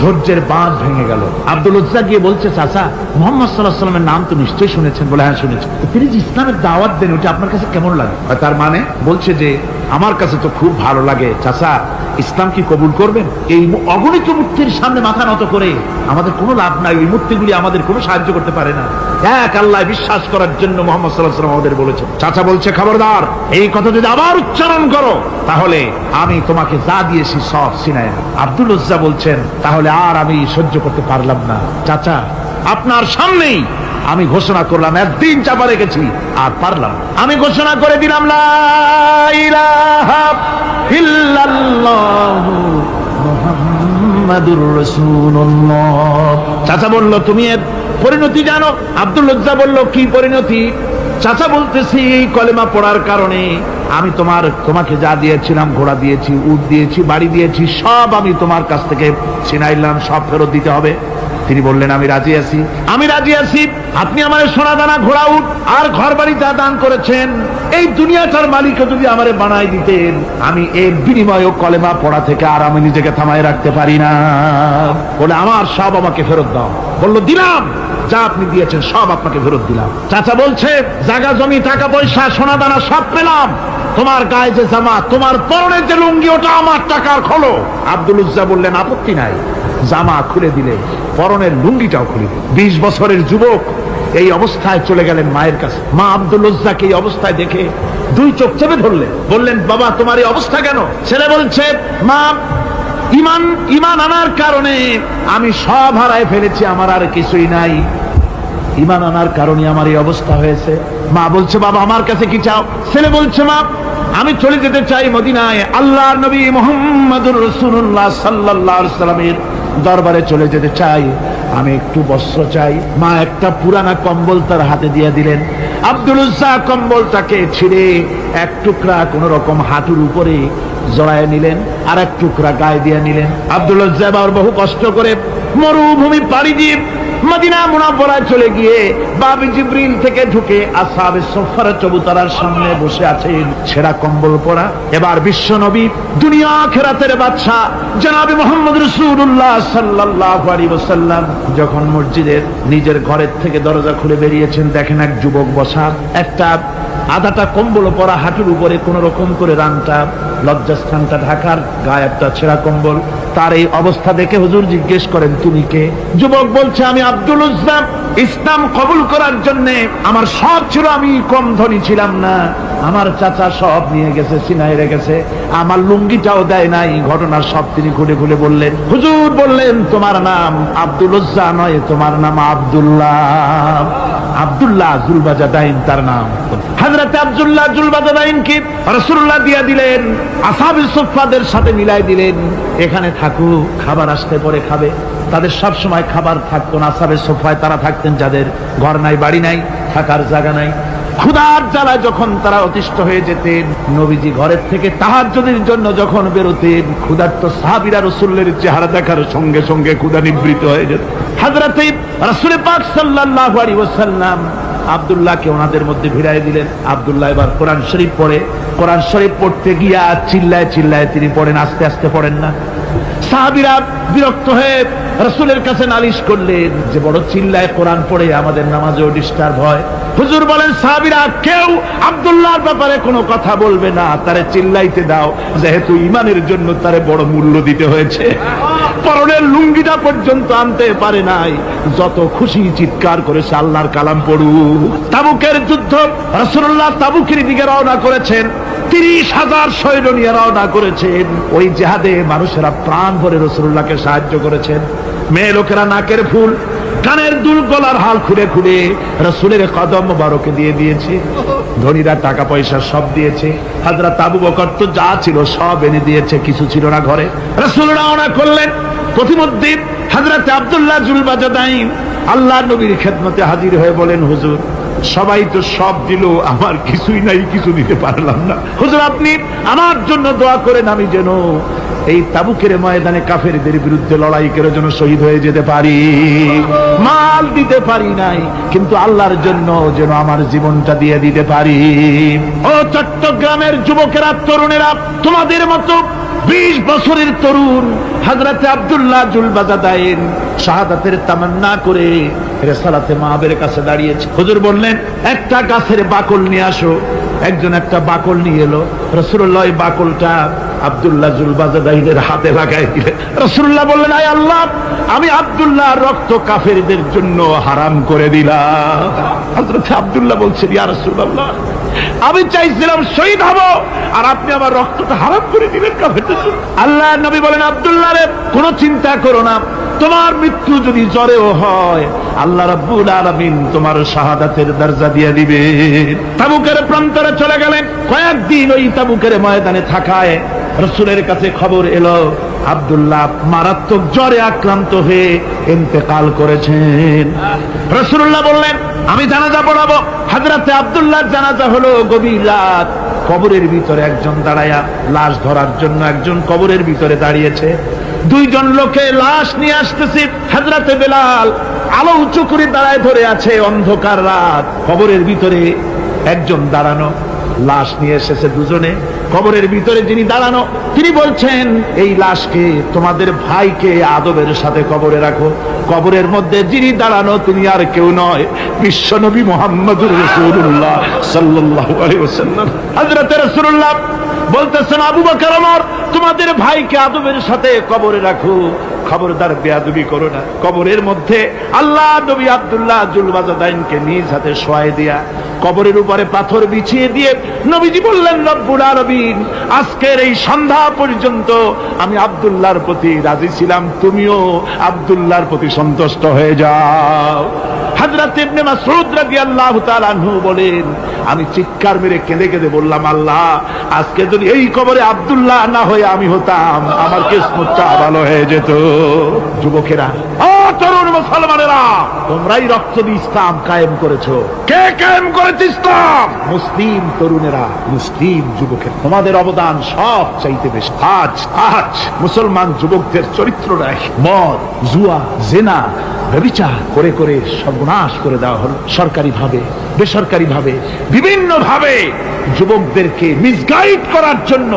ধৈর্যের বাঁধ ভেঙে গেল। আব্দুল উজ্জা গিয়ে বলছে, চাচা মুহাম্মদ সাল্লাল্লাহু আলাইহি ওয়াসাল্লামের নাম তো নিশ্চয়ই শুনেছেন। বলে, হ্যাঁ শুনেছি। তিনি যে ইসলামের দাওয়াত দেন ওটা আপনার কাছে কেমন লাগে? তার মানে বলছে যে আমার কাছে তো খুব ভালো লাগে। চাচা ইসলাম কি কবুল করবেন? এই অগণিত মূর্তির সামনে মাথা নত করে আমাদের কোনো লাভ নাই। ওই মূর্তিগুলি আমাদের কোনো সাহায্য করতে পারে না। এক আল্লাহ বিশ্বাস করার জন্য মুহাম্মদ সাল্লাল্লাহু আলাইহি ওয়াসাল্লাম আমাদের বলেছেন। চাচা বলছে, খবরদার, এই কথা যদি আবার উচ্চারণ করো তাহলে আমি তোমাকে যা দিয়েছি সব ছিনায় নেব। আব্দুল উজ্জা বলছেন, তাহলে আর আমি সহ্য করতে পারলাম না। চাচা আপনার সামনেই আমি ঘোষণা করলাম, একদিন চাপা রেখেছি আর পারলাম। আমি ঘোষণা করে দিলাম, লা ইলাহা ইল্লাল্লাহু মুহাম্মাদুর রাসূলুল্লাহ। চাচা বলল, তুমি এর পরিণতি জানো? আব্দুল উজ্জা বলল, কি পরিণতি? চাচা বলতেছি, এই কলেমা পড়ার কারণে আমি তোমাকে যা দিয়েছিলাম, ঘোড়া দিয়েছি, উট দিয়েছি, বাড়ি দিয়েছি, সব আমি তোমার কাছ থেকে ছিনাইলাম, সব ফেরত দিতে হবে। তিনি বললেন, আমি রাজি আছি, আমি রাজি আছি। আপনি আমার সোনা দানা, ঘোড়া, উট আর ঘর বাড়ি যা দান করেছেন, এই দুনিয়াটার মালিকও যদি আমারে বানাই দিতেন, আমি এর বিনিময়ে কলেমা পড়া থেকে আর আমি নিজেকে থামায় রাখতে পারি না। বলে, আমার সব আমাকে ফেরত দাও। বলল, দিলাম, যা আপনি দিয়েছেন সব আপনাকে ফেরত দিলাম। চাচা বলছে, জায়গা জমি, টাকা পয়সা, সোনা দানা সব পেলাম, তোমার গায়ে যে জামা, তোমার পরনের যে লুঙ্গি, ওটা আমার টাকার খোলো। আব্দুল উজ্জা বললেন, আপত্তি নাই। জামা খুলে দিলে, পরনের লুঙ্গিটাও খুলে দিল। 20 বছরের যুবক এই অবস্থায় চলে গেলেন মায়ের কাছে। মা আব্দুল উজ্জাকে এই অবস্থায় দেখে 2 চোখ চেপে ধরলেন। বললেন, বাবা তোমার এই অবস্থা কেন? ছেলে বলছে, মা ইমান আনার কারণে আমি সব হারায় ফেলেছি, আমার আর কিছুই নাই। ইমান আনার কারণে আমার এই অবস্থা হয়েছে। মা বলছে, বাবা আমার কাছে কি চাও? ছেলে বলছে, মা আমি চলে যেতে চাই মদিনায়, আল্লাহর নবী মুহাম্মদুর রাসূলুল্লাহ সাল্লাল্লাহু আলাইহি ওয়াসাল্লামের দরবারে চলে যেতে চাই, আমি একটু বস্ত্র চাই। মা একটা পুরানা কম্বল তার হাতে দিয়ে দিলেন। আব্দুল উজ্জা কম্বলটাকে ছিঁড়ে এক টুকরা কোন রকম হাঁটুর উপরে জড়ায় নিলেন, আর এক টুকরা গায়ে দিয়ে নিলেন। আব্দুল উজ্জা আবার বহু কষ্ট করে মরুভূমি পাড়ি দিয়ে মদিনা মুনাওয়ারায় চলে গিয়ে বাবি জিবরিল থেকে ঢুকে আসহাবে সুফফার চবুতরার সামনে বসে আছেন, ছেঁড়া কম্বল পরা। এবার বিশ্ব নবী, দুনিয়া আখিরাতের বাদশা জনাবে মুহাম্মদ রাসূলুল্লাহ সাল্লাল্লাহু আলাইহি ওয়াসাল্লাম যখন মসজিদের নিজের ঘরের থেকে দরজা খুলে বেরিয়েছেন, দেখেন এক যুবক বসা, একটা আধাটা কম্বল পরা, হাঁটুর উপরে কোন রকম করে রানটা, লজ্জাস্থানটা ঢাকার, গায়ে একটা ছেঁড়া কম্বল। তার এই অবস্থা দেখে হুজুর জিজ্ঞেস করেন, তুমি কে? যুবক বলছে, আমি আব্দুল উজ্জা। ইসলাম কবুল করার জন্য আমার সব ছিল, আমি কম ধনী ছিলাম না, আমার চাচা সব নিয়ে গেছে, সিনাই রেখেছে, আমার লুঙ্গিটাও দেয় নাই। ঘটনার সব তিনি খুলে খুলে বললেন। হুজুর বললেন, তোমার নাম আব্দুল উজ্জা নয়, তোমার নাম আব্দুল্লাহ। আব্দুল্লাহ জুলবাজাদাইন তার নাম। হযরত আব্দুল্লাহ জুলবাজাদাইনকে রাসূলুল্লাহ দিয়া দিলেন, আসহাবে সুফফাদের সাথে মিলাই দিলেন, এখানে থাকো, খাবার আসতে পরে খাবে। তাদের সব সময় খাবার থাকতো না। আসহাবে সুফফায় তারা থাকতেন যাদের ঘর নাই, বাড়ি নাই, থাকার জায়গা নাই। ক্ষুধার জ্বালায় যখন তারা অতিষ্ঠ হয়ে যেতেন, নবীজি ঘরের থেকে তাহাজ্জুদের জন্য যখন বেরোতেন, ক্ষুধার্ত সাহাবীরা রাসূলের চেহারা দেখার সঙ্গে সঙ্গে ক্ষুধা নিবৃত হয়ে যেত। হযরত রাসূল পাক সাল্লাল্লাহু আলাইহি ওয়াসাল্লাম আব্দুল্লাহকে ওনাদের মধ্যে ভিড়াই দিলেন। আব্দুল্লাহ এবার কোরআন শরীফ পড়ে। কোরআন শরীফ পড়তে গিয়া চিল্লায় চিল্লায় তিনি পড়েন, আস্তে আস্তে পড়েন না। সাহাবীরা বিরক্ত হয়ে রাসূলের কাছে নালিশ করলেন যে বড় চিল্লায় কোরআন পড়ে আমাদের নামাজেও ডিস্টার্ব হয়। হুজুর বলেন সাহাবীরা কেউ আব্দুল্লাহর ব্যাপারে কোনো কথা বলবে না, তারে চিল্লাইতে দাও, যেহেতু ঈমানের জন্য তারে বড় মূল্য দিতে হয়েছে। পরনের লুঙ্গিটা পর্যন্ত আনতে পারে নাই, যত খুশি চিৎকার করেছে আল্লাহর কালাম পড়ুক। তাবুকের যুদ্ধ, রাসূলুল্লাহ তাবুকের দিকে রওনা করেছেন, 30,000 সৈন্য নিয়ে রওনা করেছেন। ওই জিহাদে মানুষেরা প্রাণ ভরে রাসূলুল্লাহকে সাহায্য করেছেন। মেয়ে লোকেরা নাকের ফুল, কানের দুল, গলার হাল খুলে খুলে রাসূলের কদম মোবারকে দিয়ে দিয়েছে। ধনীরা টাকা পয়সা সব দিয়েছে। হযরত আবু বকর তো যা ছিল সব এনে দিয়েছে, কিছু ছিল না ঘরে। রাসূল রওনা করলেন। প্রতিমধ্যে হযরত আব্দুল্লাহ জুলবাজাদাইন আল্লাহর নবীর খেদমতে হাজির হয়ে বলেন, হুজুর সবাই তো সব দিল, আমার কিছুই নাই, কিছু দিতে পারলাম না। হুজুর আপনি আমার জন্য দোয়া করেন, আমি যেন এই তাবুকের ময়দানে কাফেরদের বিরুদ্ধে লড়াই করে যেন শহীদ হয়ে যেতে পারি। মাল দিতে পারি নাই, কিন্তু আল্লাহর জন্য যেন আমার জীবনটা দিয়ে দিতে পারি। ও চট্টগ্রামের যুবকেরা, তরুণেরা, তোমাদের মতো 20 বছরের তরুণ হযরত আব্দুল্লাহ জুলবাজাদাইন শাহাদাতের তামান্না করে রিসালাতে মাহবের কাছে দাঁড়িয়েছে। হুজুর বললেন একটা গাছের বাকল নিয়ে আসো। একজন একটা বাকল নিয়ে এলো। রাসূলুল্লাহ এই বাকলটা আব্দুল্লাহ জুলবাজাদাইনের হাতে লাগাই দিলেন। রাসূলুল্লাহ বললেন, আয় আল্লাহ, আমি আব্দুল্লাহর রক্ত কাফেরদের জন্য হারাম করে দিলাম। হযরত আব্দুল্লাহ বলছেন, ইয়া রাসূলুল্লাহ, আমি চাইছিলাম শহীদ হব, আর আপনি আমার রক্তটা হারাম করে দিলেন কাফেরদের জন্য। আল্লাহর নবী বলেন, আব্দুল্লাহ রে, কোনো চিন্তা করো না, তোমার মৃত্যু যদি জ্বরেও হয় আল্লাহ রাব্বুল আলামিন তোমার শাহাদাতের দরজা দিয়ে দিবেন। তাবুকের প্রান্তরে চলে গেলেন। কয়েকদিন ওই তাবুকের ময়দানে থাকায় রাসূলের কাছে খবর এলো আব্দুল্লাহ মারাত্মক জ্বরে আক্রান্ত হয়ে ইন্তেকাল করেছেন। রাসূলুল্লাহ বললেন, আমি জানাজা পড়াবো। হযরতে আব্দুল্লাহর জানাজা হলো গভীর রাত। কবরের ভিতরে একজন দাঁড়ায়া লাশ ধরার জন্য একজন কবরের ভিতরে দাঁড়িয়েছে। 2 জন লোকে লাশ নিয়ে আসতেছে। হযরতে বেলাল আলো উঁচু করে দাঁড়ায় ধরে আছে। অন্ধকার রাত, কবরের ভিতরে একজন দাঁড়ানো, লাশ নিয়ে এসেছে 2 জনে। কবরের ভিতরে যিনি দাঁড়ানো তিনি বলছেন, এই লাশকে তোমাদের ভাইকে আদবের সাথে কবরে রাখো। কবরের মধ্যে যিনি দাঁড়ানো তিনি আর কেউ নয়, বিশ্বনবী মুহাম্মদুর রাসূলুল্লাহ সাল্লাল্লাহু আলাইহি ওয়াসাল্লাম। হযরত রাসূলুল্লাহ বলতেছেন, আবু বকর ওমর, তোমাদের ভাইকে আদবের সাথে কবরে রাখো, খবরদার বেয়াদবি করো না। কবরের মধ্যে আল্লাহ নবী আব্দুল্লাহ জুলবাজাদাইনকে নিজ হাতে শোয়াই দিয়া কবরের উপরে পাথর বিছিয়ে দিয়ে নবীজি বললেন, রব্বুল আলামিন, আজকের এই সন্ধ্যা পর্যন্ত আমি আব্দুল্লাহর প্রতি রাজি ছিলাম, তুমিও আব্দুল্লাহর প্রতি সন্তুষ্ট হয়ে যাও। হযরত ইবনে মাসউদ রাদিয়াল্লাহু তাআলা আনহু বলেন, আমি চিৎকার মেরে কেঁদে কেঁদে বললাম, আল্লাহ, আজকে যদি এই কবরে আব্দুল্লাহ না হয়ে আমি হতাম, আমার কিসমতটা ভালো হয়ে যেত। যুবকেরা, ও তরুণ মুসলমানেরা, তোমরাই রক্ত দিয়ে ইসলাম কায়েম করেছো। কে কায়েম করেছে ইসলাম? মুসলিম তরুণেরা, মুসলিম যুবকেরা। তোমাদের অবদান সব চাইতে বেশি। আজ মুসলমান যুবকদের চরিত্র নাই। মদ, জুয়া, জেনা, ব্যভিচার করে করে সর্বনাশ করে দেওয়া হলো। সরকারি ভাবে, বেসরকারি ভাবে, বিভিন্ন ভাবে যুবকদেরকে মিসগাইড করার জন্য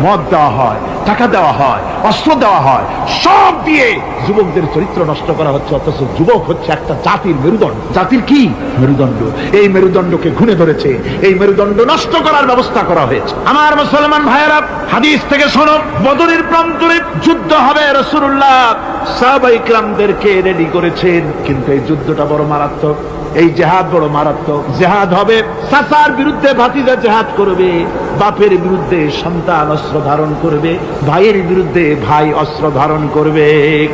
মদ দেওয়া হয়, টাকা দেওয়া হয়, অস্ত্র দেওয়া হয়, সব দিয়ে যুবকদের চরিত্র নষ্ট করা হচ্ছে। অথচ যুবক হচ্ছে একটা জাতির মেরুদণ্ড। জাতির কি মেরুদণ্ড? এই মেরুদণ্ডকে ঘুণে ধরেছে, এই মেরুদণ্ড নষ্ট করার ব্যবস্থা করা হয়েছে। আমার মুসলমান ভাইয়েরা, হাদিস থেকে শোনো, বদরের প্রান্তরে যুদ্ধ হবে। রাসূলুল্লাহ সাহাবায়ে কিরামদেরকে রেডি করেছেন, কিন্তু এই যুদ্ধটা বড় মারাত্মক। এই জেহাদ বড় মারাত্মক। জেহাদ হবে, চাচার বিরুদ্ধে ভাতিজা জেহাদ করবে, বাপের বিরুদ্ধে সন্তান অস্ত্র ধারণ করবে, ভাইয়ের বিরুদ্ধে ভাই অস্ত্র ধারণ করবে।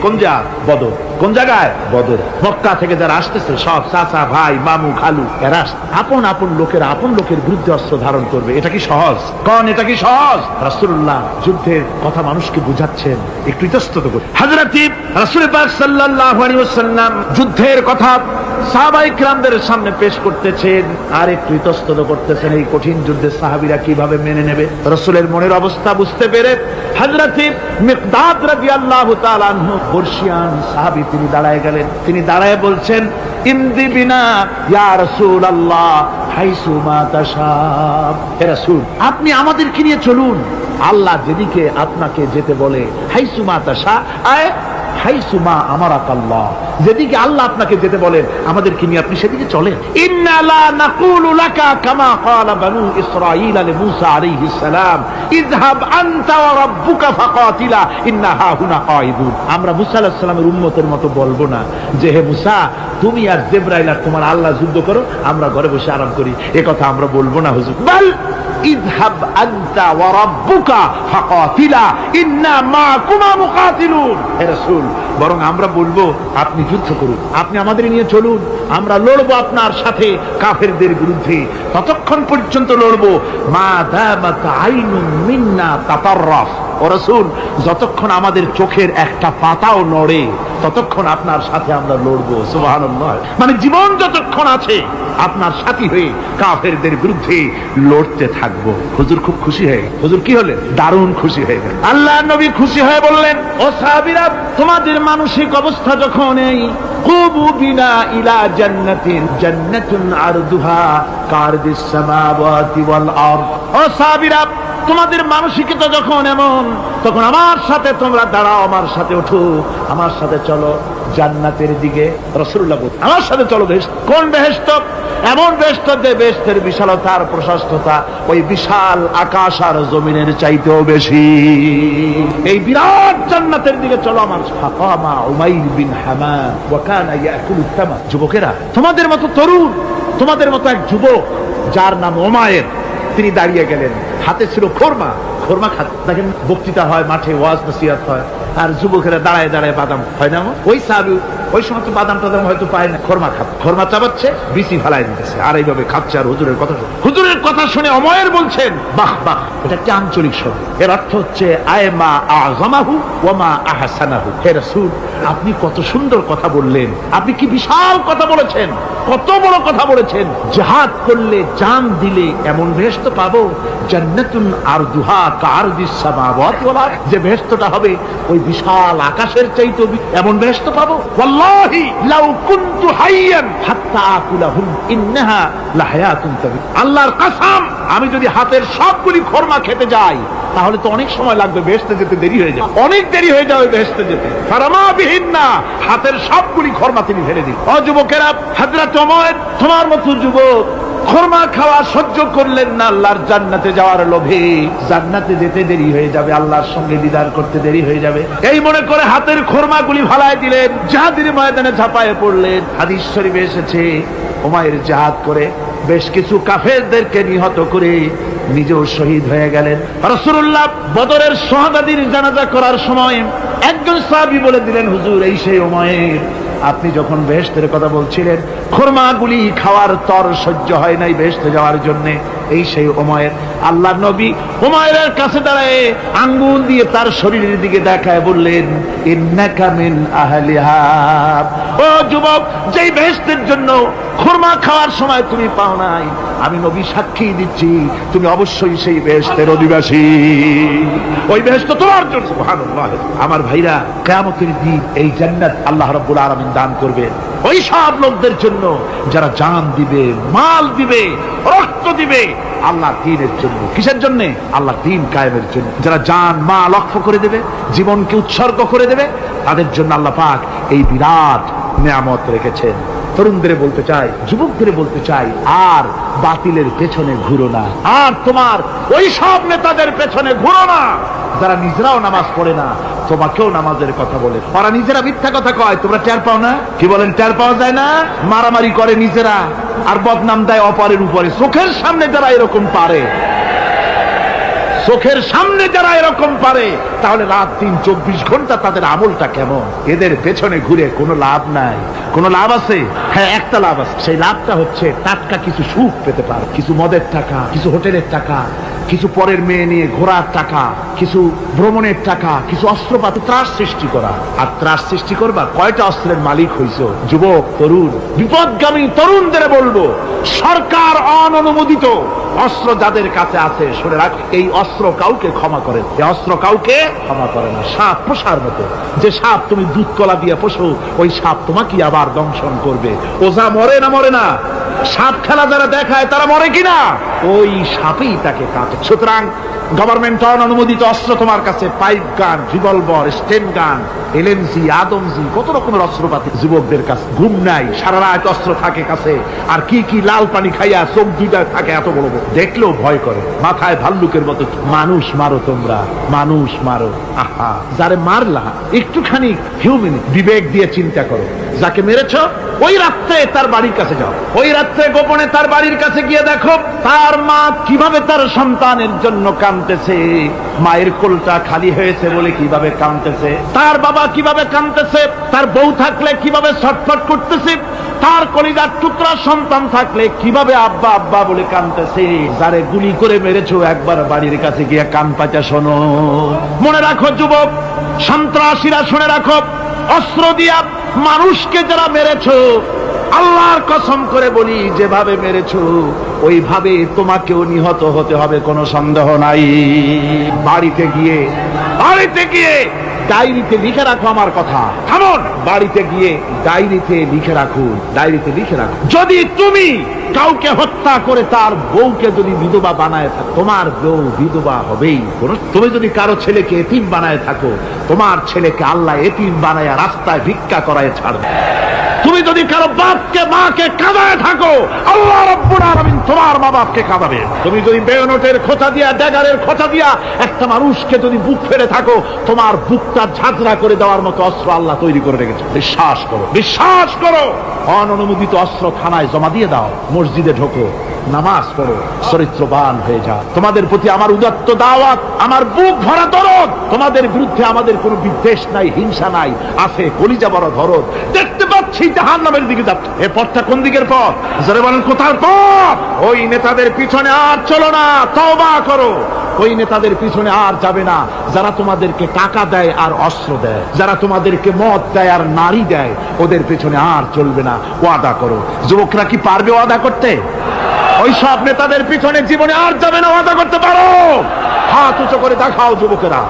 কোন জায়গা? বদর। কোন জায়গায়? বদর। মক্কা থেকে যারা আসতেছে সব চাচা, ভাই, মামু, খালু, এরা আপন আপন লোকেরা আপন লোকের বিরুদ্ধে অস্ত্র ধারণ করবে। এটা কি সহজ? কোন এটা কি সহজ? রাসূলুল্লাহ যুদ্ধের কথা মানুষকে বুঝাচ্ছেন, একটু ইতস্তত করে। হযরত রাসূল পাক সাল্লাল্লাহু আলাইহি ওয়াসাল্লাম যুদ্ধের কথা সাহাবায়ে কিরামদের সামনে পেশ করতেছেন আর একটু ইতস্তত করতেছেন। এই কঠিন যুদ্ধে সাহাবীরা কিভাবে মেনে নেবে? রাসূলের মনের অবস্থা বুঝতে পেরে হযরত মিকদাদ রাদিয়াল্লাহু তাআলা আনহু, বর্ষিয়ান সাহাবী, তিনি দাঁড়ায় গেলেন। তিনি দাঁড়ায় বলছেন, ইমদি বিনা ইয়া রাসূলুল্লাহ হাইসু মা তাশা। হে রাসূল, আপনি আমাদেরকে নিয়ে চলুন, আল্লাহ যেদিকে আপনাকে যেতে বলে, হাইসুমা তাশা আয় হাইসুমা আমারাকাল্লাহ, যেদিকে আল্লাহ আপনাকে যেতে বলেন আমাদেরকে নিয়ে আপনি সেদিকে চলেন। ইন্না লা নাকুলু লাকা কামা ক্বালা বানু ইসরাঈল লিমূসা আলাইহিস সালাম ইযহাব আনতা ওয়া রাব্বুকা ফাকাতিলা ইন্না হাহুনা কাঈদুন। আমরা মুসা আলাইহিস সালামের উম্মতের মতো বলবো না যে হে মুসা তুমি আর জিবরাইল আর তোমার আল্লাহ যুদ্ধ করো, আমরা ঘরে বসে আরাম করি, এ কথা আমরা বলবো না হুজুর। বাল ইযহাব আনতা ওয়া রাব্বুকা ফাকাতিলা ইন্না মাআকুমা মুকাতিলুন। হে রাসূল, বরং আমরা বলবো আপনি যুদ্ধ করুন, আপনি আমাদের নিয়ে চলুন, আমরা লড়বো আপনার সাথে কাফেরদের বিরুদ্ধে, ততক্ষণ পর্যন্ত লড়বো মা দামাত আইনুন মিন্না তাতাররাফ। ও রাসূল, যতক্ষণ আমাদের চোখের একটা পাতাও নড়ে ততক্ষণ আপনার সাথে আমরা লড়বো। সুবহানাল্লাহ। মানে জীবন যতক্ষণ আছে আপনার সাথী হয়ে কাফেরদের বিরুদ্ধে লড়তে থাকবো। হুজুর খুব খুশি হয়ে, হুজুর কি হলেন? দারুণ খুশি হয়ে গেলেন। আল্লাহ নবী খুশি হয়ে বললেন, ও সাহাবীরা, তোমাদের মানসিক অবস্থা যখন এই কুবু বিনা ইলা জান্নাতিন জান্নাতুন আরদুহা কারদিস সামাওয়াতি ওয়াল আরদ। ও সাহাবীরা, তোমাদের মানসিকতা যখন এমন, তখন আমার সাথে তোমরা দাঁড়াও, আমার সাথে ওঠো, আমার সাথে চলো জান্নাতের দিকে। রাসূলুল্লাহ বলেন, আমার সাথে চলো বেহেশত। কোন বেহেশত? এমন বেহেশত যে বেহেশতের বিশালতা আর প্রশস্ততা ওই বিশাল আকাশ আর জমিনের চাইতেও বেশি। এই বিরাট জান্নাতের দিকে চলো আমার সাথে। ফাকামা উমাইর বিন হামাম ওয়া কানা ইয়াকুলু তামার। যুবকেরা, তোমাদের মতো তরুণ, তোমাদের মতো এক যুবক যার নাম উমায়ের, তিনি দাঁড়িয়ে গেলেন, হাতে ছিল খোরমা, খোরমা খাত। দেখেন বক্তৃতা হয়, মাঠে ওয়াজ নসিহত হয়, আর যুবকেরা দাঁড়ায় দাঁড়ায় বাদাম হয় না, ওই সাহাবী ওই সময় তো বাদাম টাদাম হয়তো পায় না, খোরমা খাত, খোরমা চাবাচ্ছে, বিচি ফেলাই দিতেছে, আর এইভাবে খাচ্ছে আর হুজুরের কথা শুনে। হুজুরের কথা শুনে উমায়ের বলছেন, বাহ বাহ, এটা একটা আঞ্চলিক শব্দ, এর অর্থ হচ্ছে আয়মা আযমাহু ওয়া মা আহসানাহু। হে রাসূল, আপনি কত সুন্দর কথা বললেন, আপনি কি বিশাল কথা বলেছেন, কত বড় কথা বলেছেন। জিহাদ করলে, জান দিলে এমন বেহেশত পাবো, জান্নাতুন আরদুহা কারদিস সামাওয়াতি ওয়াল আরদ, যে বেহেশতটা হবে ওই বিশাল আকাশের চাইতে এমন বেহেশত পাবো। ওয়াল্লাহি লাউ কুনতু হাইয়ান হাত্তা আকুলাহুম ইন্নাহা লাহায়াতুন তাবি। আল্লাহর কসম, আমি যদি হাতের সবগুলি খোরমা খেতে যাই তাহলে তো অনেক সময় লাগবে, বেহেশতে যেতে দেরি হয়ে যাবে, অনেক দেরি হয়ে যাবে বেহেশতে যেতে। ফারামা বিহিন্না, হাতের সবগুলি খোরমা তিনি ফেলে দিন। ও যুবকেরা, হযরত ওমর তোমার মতো যুবক খোরমা খাওয়া সহ্য করলেন না আল্লাহর জান্নাতে যাওয়ার লোভে। জান্নাতে যেতে দেরি হয়ে যাবে, আল্লাহর সঙ্গে দিদার করতে দেরি হয়ে যাবে, এই মনে করে হাতের খোরমাগুলি ফালায় দিলেন, জিহাদের ময়দানে ঝাঁপায়ে পড়লেন। হাদিস শরীফে এসেছে, উমাইর জিহাদ করে বেশ কিছু কাফেরদেরকে নিহত করে নিজেও শহীদ হয়ে গেলেন। রাসূলুল্লাহ বদরের শাহাদাতের জানাজা করার সময় একজন সাহাবী বলে দিলেন, হুজুর, এই সেই উমাইর, আপনি যখন বেহেশতের কথা বলছিলেন, খোরমাগুলি খাওয়ার তর সহ্য হয় নাই বেহেশতে যাওয়ার জন্য, এই সেই উমাইর। আল্লাহর নবী উমাইরের কাছে দাঁড়ায় আঙ্গুল দিয়ে তার শরীরের দিকে দেখায় বললেন, ইন্নাকা মিন আহলিহা। ও যুবক, যেই বেহেশতের জন্য খোরমা খাওয়ার সময় তুমি পাও নাই, আমি নবী সাক্ষী দিচ্ছি তুমি অবশ্যই সেই বেহেশতের অধিবাসী, ওই বেহেশত তোমার জন্য। সুবহানাল্লাহ। আমার ভাইরা, কিয়ামতের দিন এই জান্নাত আল্লাহ রাব্বুল আলামিন দান করবেন ওই সব লোকদের জন্য যারা জান দিবে, মাল দিবে, রক্ত দিবে আল্লাহর দ্বীনের জন্য। কিসের জন্য? আল্লাহর দ্বীন কায়েমের জন্য। যারা জান মাল ওয়াকফ করে দেবে, জীবনকে উৎসর্গ করে দেবে, তাদের জন্য আল্লাহ পাক এই বিরাট নিয়ামত রেখেছেন। তরুণদের বলতে চাই, যুবকদের বলতে চাই, আর বাতিলের পেছনে ঘুরো না, আর তোমার ওই সব নেতাদের পেছনে ঘুরো না যারা নিজেরাও নামাজ পড়ে না, তোমাকেও নামাজের কথা বলে। ওরা নিজেরা মিথ্যা কথা কয়, তোমরা টের পাও না? কি বলেন, টের পাওয়া যায় না? মারামারি করে নিজেরা আর বদনাম দেয় অপরের উপরে। চোখের সামনে যারা এরকম পারে, চোখের সামনে যারা এরকম পারে, তাহলে রাত দিন 24 ঘন্টা তাদের আমলটা কেমন? এদের পেছনে ঘুরে কোনো লাভ নাই। কোনো লাভ আছে? হ্যাঁ, একটা লাভ আছে। সেই লাভটা হচ্ছে টাটকা কিছু সুখ পেতে পারে, কিছু মদের টাকা, কিছু হোটেলের টাকা, কিছু পরের মেয়ে নিয়ে ঘোরার টাকা, কিছু ভ্রমণের টাকা, কিছু অস্ত্রপাতি, ত্রাস সৃষ্টি করা। আর ত্রাস সৃষ্টি করবা, কয়টা অস্ত্রের মালিক হইছ? যুবক, তরুণ, বিপদগামী তরুণদের বলবো, সরকার অননুমোদিত অস্ত্র যাদের কাছে আছে, শুনে রাখ, এই অস্ত্র কাউকে ক্ষমা করে, এই অস্ত্র কাউকে ক্ষমা করে না। সাপ পোষার মতো, যে সাপ তুমি দুধ কলা দিয়ে পোষো, ওই সাপ তোমাকে আবার দংশন করবে। ওঝা মরে না মরে না? সাপ খেলা যারা দেখায় তারা মরে কিনা? ওই সাপেই তাকে কাটে। সুতরাং গভর্নমেন্ট অনুমোদিত অস্ত্র তোমার কাছে, পাইপ গান, রিভলভার, স্টেন গান, এলএমজি, আদমজি, কত রকমের অস্ত্রপাতি যুবকদের কাছে। ঘুম নাই, সারা রাত অস্ত্র থাকে কাছে, আর কি কি লাল পানি খাইয়া চোখ দুইটা থাকে এত বড় বড়, দেখলেও ভয় করে, মাথায় ভাল্লুকের মতো। মানুষ মারো তোমরা, মানুষ মারো। আহা, যারে মারলা একটুখানি হিউম্যান বিবেক দিয়ে চিন্তা করো। যাকে মেরেছ ওই রাত্রে তার বাড়ির কাছে যাও, ওই রাত্রে গোপনে তার বাড়ির কাছে গিয়ে দেখো তার মা কিভাবে তার সন্তানের জন্য কাঁদতেছে, মায়ের কোলটা খালি হয়েছে বলে কিভাবে কাঁদতেছে, তার বাবা কিভাবে কাঁদতেছে, তার বউ থাকলে কিভাবে ছটফট করতেছে, তার কলিজার টুকরা সন্তান থাকলে কিভাবে আব্বা আব্বা বলে কাঁদতেছে। যারে গুলি করে মেরেছো একবার বাড়ির কাছে গিয়ে কান পাচা শোনো। মনে রাখো যুবক, সন্ত্রাসীরা, শুনে রাখো, অস্ত্র দিয়া মানুষকে যারা মেরেছো, আল্লাহর কসম করে বলি যেভাবে মেরেছো ওইভাবে তোমাকেও নিহত হতে হবে, কোনো সন্দেহ নাই। বাড়িতে গিয়ে ডায়েরিতে লিখে রাখো আমার কথা। থামুন, বাড়িতে গিয়ে ডায়েরিতে লিখে রাখো, ডায়েরিতে লিখে রাখো। যদি তুমি কাউকে হত্যা করে তার বউকে যদি বিধবা বানায় থাকো, তোমার বউ বিধবা হবেই। তুমি যদি কারো ছেলেকে এতিম বানায় থাকো, তোমার ছেলেকে আল্লাহ এতিম বানায় রাস্তায় ভিক্ষা করায় ছাড়বে। তুমি যদি কারো বাপকে মাকে কাঁদায় থাকো, আল্লাহ রাব্বুল আলামিন তোমার মা বাপকে কাঁদাবে। তুমি যদি বেয়নটের খোঁচা দিয়া, ড্যাগারের খোঁচা দিয়া একটা মানুষকে যদি বুক ফেলে থাকো, তোমার বুকটা ঝাঁঝরা করে দেওয়ার মতো অস্ত্র আল্লাহ তৈরি করে রেখেছে। বিশ্বাস করো, বিশ্বাস করো। অননুমোদিত অস্ত্র থানায় জমা দিয়ে দাও, মসজিদে ঢোকো, নামাজ পড়ো, চরিত্রবান হয়ে যাও। তোমাদের প্রতি আমার উদাত্ত দাওয়াত, আমার বুক ভরা দরদ। তোমাদের বিরুদ্ধে আমাদের কোনো বিদ্বেষ নাই, হিংসা নাই, আছে কলিজা বড় দরদ। দেখতে পাচ্ছি জাহান্নামের দিকে যাচ্ছে। এ পথটা কোন দিকের পথ? যারা বলেন কোথার পথ? ওই নেতাদের পিছনে আর চলো না, তওবা করো। ওই নেতাদের পিছনে আর যাবে না যারা তোমাদেরকে টাকা দেয় আর অস্ত্র দেয়, যারা তোমাদেরকে মদ দেয় আর নারী দেয়, ওদের পিছনে আর চলবে না। ওয়াদা করো। যুবকরা কি পারবে ওয়াদা করতে? ওই সব নেতাদের পিছনে জীবনে আর যাবে না। ওয়াদা করতে পারো? হাত উঁচু করে দেখাও যুবকেরা।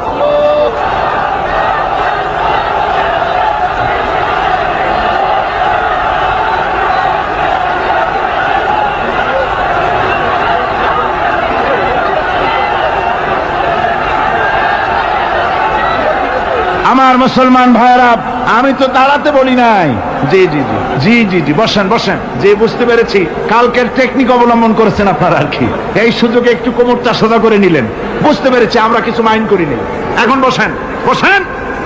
আমার মুসলমান ভাইরা, আমি তো দাঁড়াতে বলি নাই। জি জি জি জি জি জি বসেন বসেন। যে বুঝতে পেরেছি কালকের টেকনিক অবলম্বন করেছেন আপনারা আর কি, এই সুযোগে একটু কোমরটা সোজা করে নিলেন। বুঝতে পেরেছি, আমরা কিছু মাইন্ড করিনি। এখন বসেন, বসেন,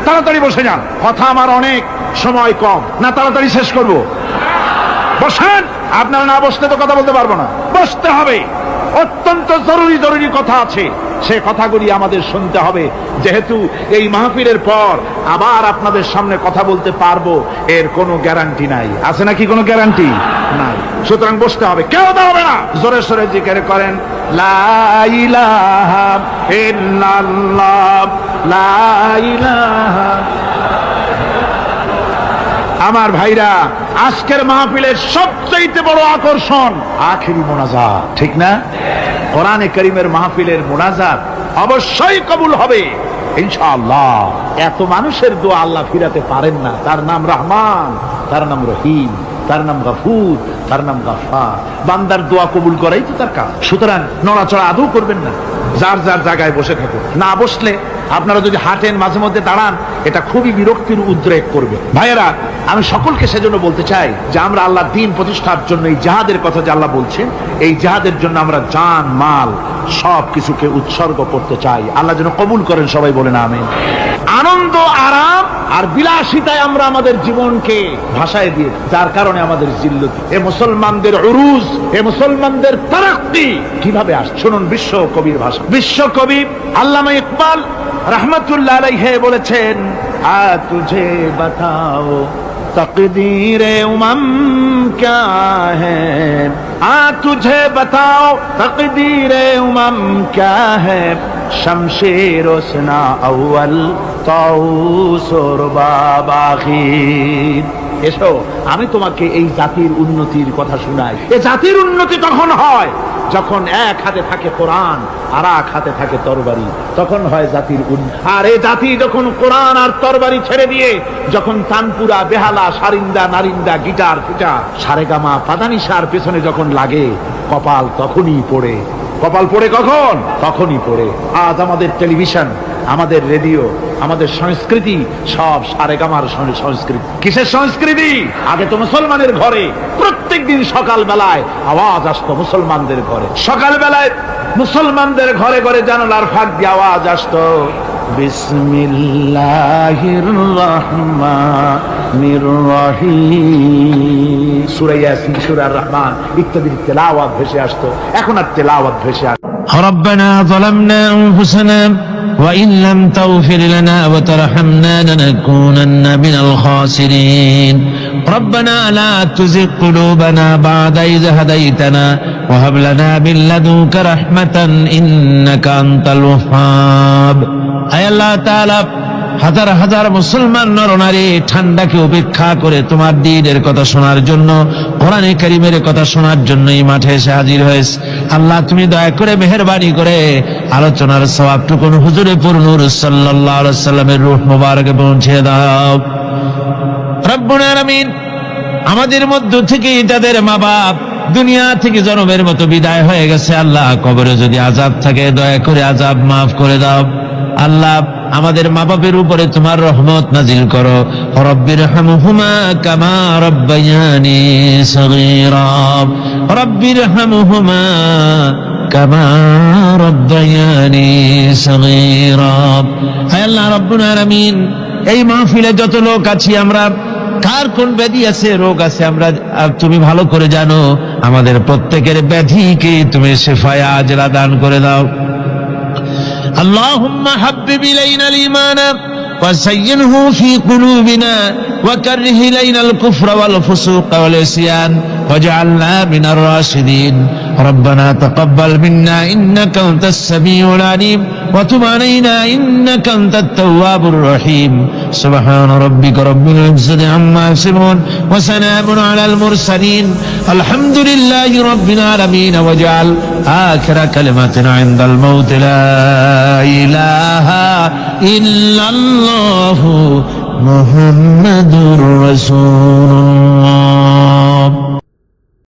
তাড়াতাড়ি বসে যান। কথা আমার অনেক, সময় কম, না তাড়াতাড়ি শেষ করব। বসেন। আপনারা না বসতে তো কথা বলতে পারবো না, বসতে হবে। অত্যন্ত জরুরি জরুরি কথা আছে, সে কথাগুলি আমাদের শুনতে হবে। যেহেতু এই মাহফিলের পর আবার আপনাদের সামনে কথা বলতে পারবো, এর কোনো গ্যারান্টি নাই। আছে নাকি কোনো গ্যারান্টি? নাই। সুতরাং বসতে হবে, কেউ দাঁড়াবে না। জোরে সোরে জিকির করেন, লা ইলাহা ইল্লাল্লাহ, লা ইলাহা। আমার ভাইরা, আজকের মাহফিলের সবচেয়ে বড় আকর্ষণ আখেরি মোনাজাত, ঠিক না? কোরআনে কারীমের মাহফিলের মোনাজাত অবশ্যই কবুল হবে ইনশাআল্লাহ। এত মানুষের দোয়া আল্লাহ ফিরাতে পারেন না। তার নাম রহমান, তার নাম রহিম, তার নাম গফুর, তার নাম গফফার। বান্দার দোয়া কবুল করাই তো তার কাজ। সুতরাং নড়াচড়া আদৌ করবেন না, যার যার জায়গায় বসে থাকুন। না বসলে আপনারা যদি হাঁটেন, মাঝে মধ্যে দাঁড়ান, এটা খুবই বিরক্তির উদ্রেক করবে। ভাইয়েরা, আমি সকলকে সেজন্য বলতে চাই যে আমরা আল্লাহর দ্বীন প্রতিষ্ঠার জন্য এই জিহাদের কথা যে আল্লাহ বলছেন, এই জিহাদের জন্য আমরা জান মাল সব কিছুকে উৎসর্গ করতে চাই। আল্লাহ যেন কবুল করেন, সবাই বলেন আমিন। আনন্দ, আরাম আর বিলাসিতায় আমরা আমাদের জীবনকে ভাসায় দিয়ে, যার কারণে আমাদের জিল্লতি। এ মুসলমানদের উরুজ, এ মুসলমানদের তারাক্কি কিভাবে আসে শুনুন। বিশ্ব কবির ভাষা, বিশ্ব কবি আল্লামা ইকবাল রহমতুল্লাহ আলাইহি বলেছেন, আ তুঝে বাতাও तकदीर उमम क्या है, आ तुझे बताओ तकदीर उमम क्या है, शमशेर उसना अव्वल ताऊस और बाबाखीर। এসো আমি তোমাকে এই জাতির উন্নতির কথা শোনাই। এই জাতির উন্নতি তখন হয় যখন এক হাতে থাকে কোরআন আর এক হাতে থাকে তরবারি, তখন হয় জাতির উন্নতি। আর এই জাতি যখন কোরআন আর তরবারি ছেড়ে দিয়ে যখন তানপুরা, বেহালা, সারিন্দা, নারিন্দা, গিটার, ফিটার, সারেগামা, পাদানিসার পেছনে যখন লাগে, কপাল তখনই পড়ে। কপাল পড়ে কখন? তখনই পড়ে। আজ আমাদের টেলিভিশন, আমাদের রেডিও, আমাদের সংস্কৃতি সব সারেগামার সংস্কৃতি। কিসের সংস্কৃতি? আগে তো মুসলমানের ঘরে প্রত্যেক দিন সকাল বেলায় আওয়াজ আসতো মুসলমানদের ঘরে। সকাল বেলায় মুসলমানদের ঘরে ঘরে জানালার ফাঁক দিয়ে আওয়াজ আসতো, বিসমিল্লাহির রহমানির রহিম। সূরা ইয়াসিন, সূরা রহমান ইত্যাদির তেলাওয়াত ভেসে আসতো। এখন আর তেলাওয়াত ভেসে আসে। ربنا ظلمنا أنفسنا وإن لم تغفر لنا وترحمنا لنكونن من الخاسرين ربنا لا تزغ قلوبنا بعد إذ هديتنا وهب لنا من لدنك رحمة إنك أنت الوهاب أي الله تعالى হাজার হাজার মুসলমান নরনারী ঠান্ডাকে উপেক্ষা করে তোমার দ্বীনের কথা শোনার জন্য, কোরআনে কারীমের কথা শোনার জন্য এই মাঠে এসে হাজির হয়েছে। আল্লাহ তুমি দয়া করে মেহেরবানি করে আলোচনার সওয়াবটুকু হুজুরে পুরনূর সাল্লাল্লাহু আলাইহি ওয়াসাল্লামের রূহ মুবারকে পৌঁছে দাও। রব্বুল আলামিন, আমাদের মধ্য থেকে তাদের মা বাপ দুনিয়া থেকে জনমের মতো বিদায় হয়ে গেছে। আল্লাহ, কবরে যদি আযাব থাকে দয়া করে আযাব মাফ করে দাও। আল্লাহ, আমাদের মা বাপের উপরে তোমার রহমত নাজিল করো। রব্বিরহামহুমা কামা রব্বায়ানি সগীরা, রব্বিরহামহুমা কামা রব্বায়ানি সগীরা। হে আল্লাহ রব্বুল আলামিন, এই মাহফিলে যত লোক আছি আমরা, কার কোন ব্যাধি আছে, রোগ আছে, আমরা তুমি ভালো করে জানো। আমাদের প্রত্যেকের ব্যাধিকে তুমি শিফায়ে আজলা দান করে দাও। اللهم حبب إلينا الإيمان وزينه في قلوبنا وكره إلينا الكفر والفسوق والعصيان واجعلنا من الراشدين ربنا تقبل منا إنك أنت السميع العليم وتب علينا إنك أنت التواب الرحيم سبحان ربك رب العزة عما يصفون وسلام على المرسلين الحمد لله رب العالمين واجعل آخر كلمتنا عند الموت لا إله إلا الله محمد رسول الله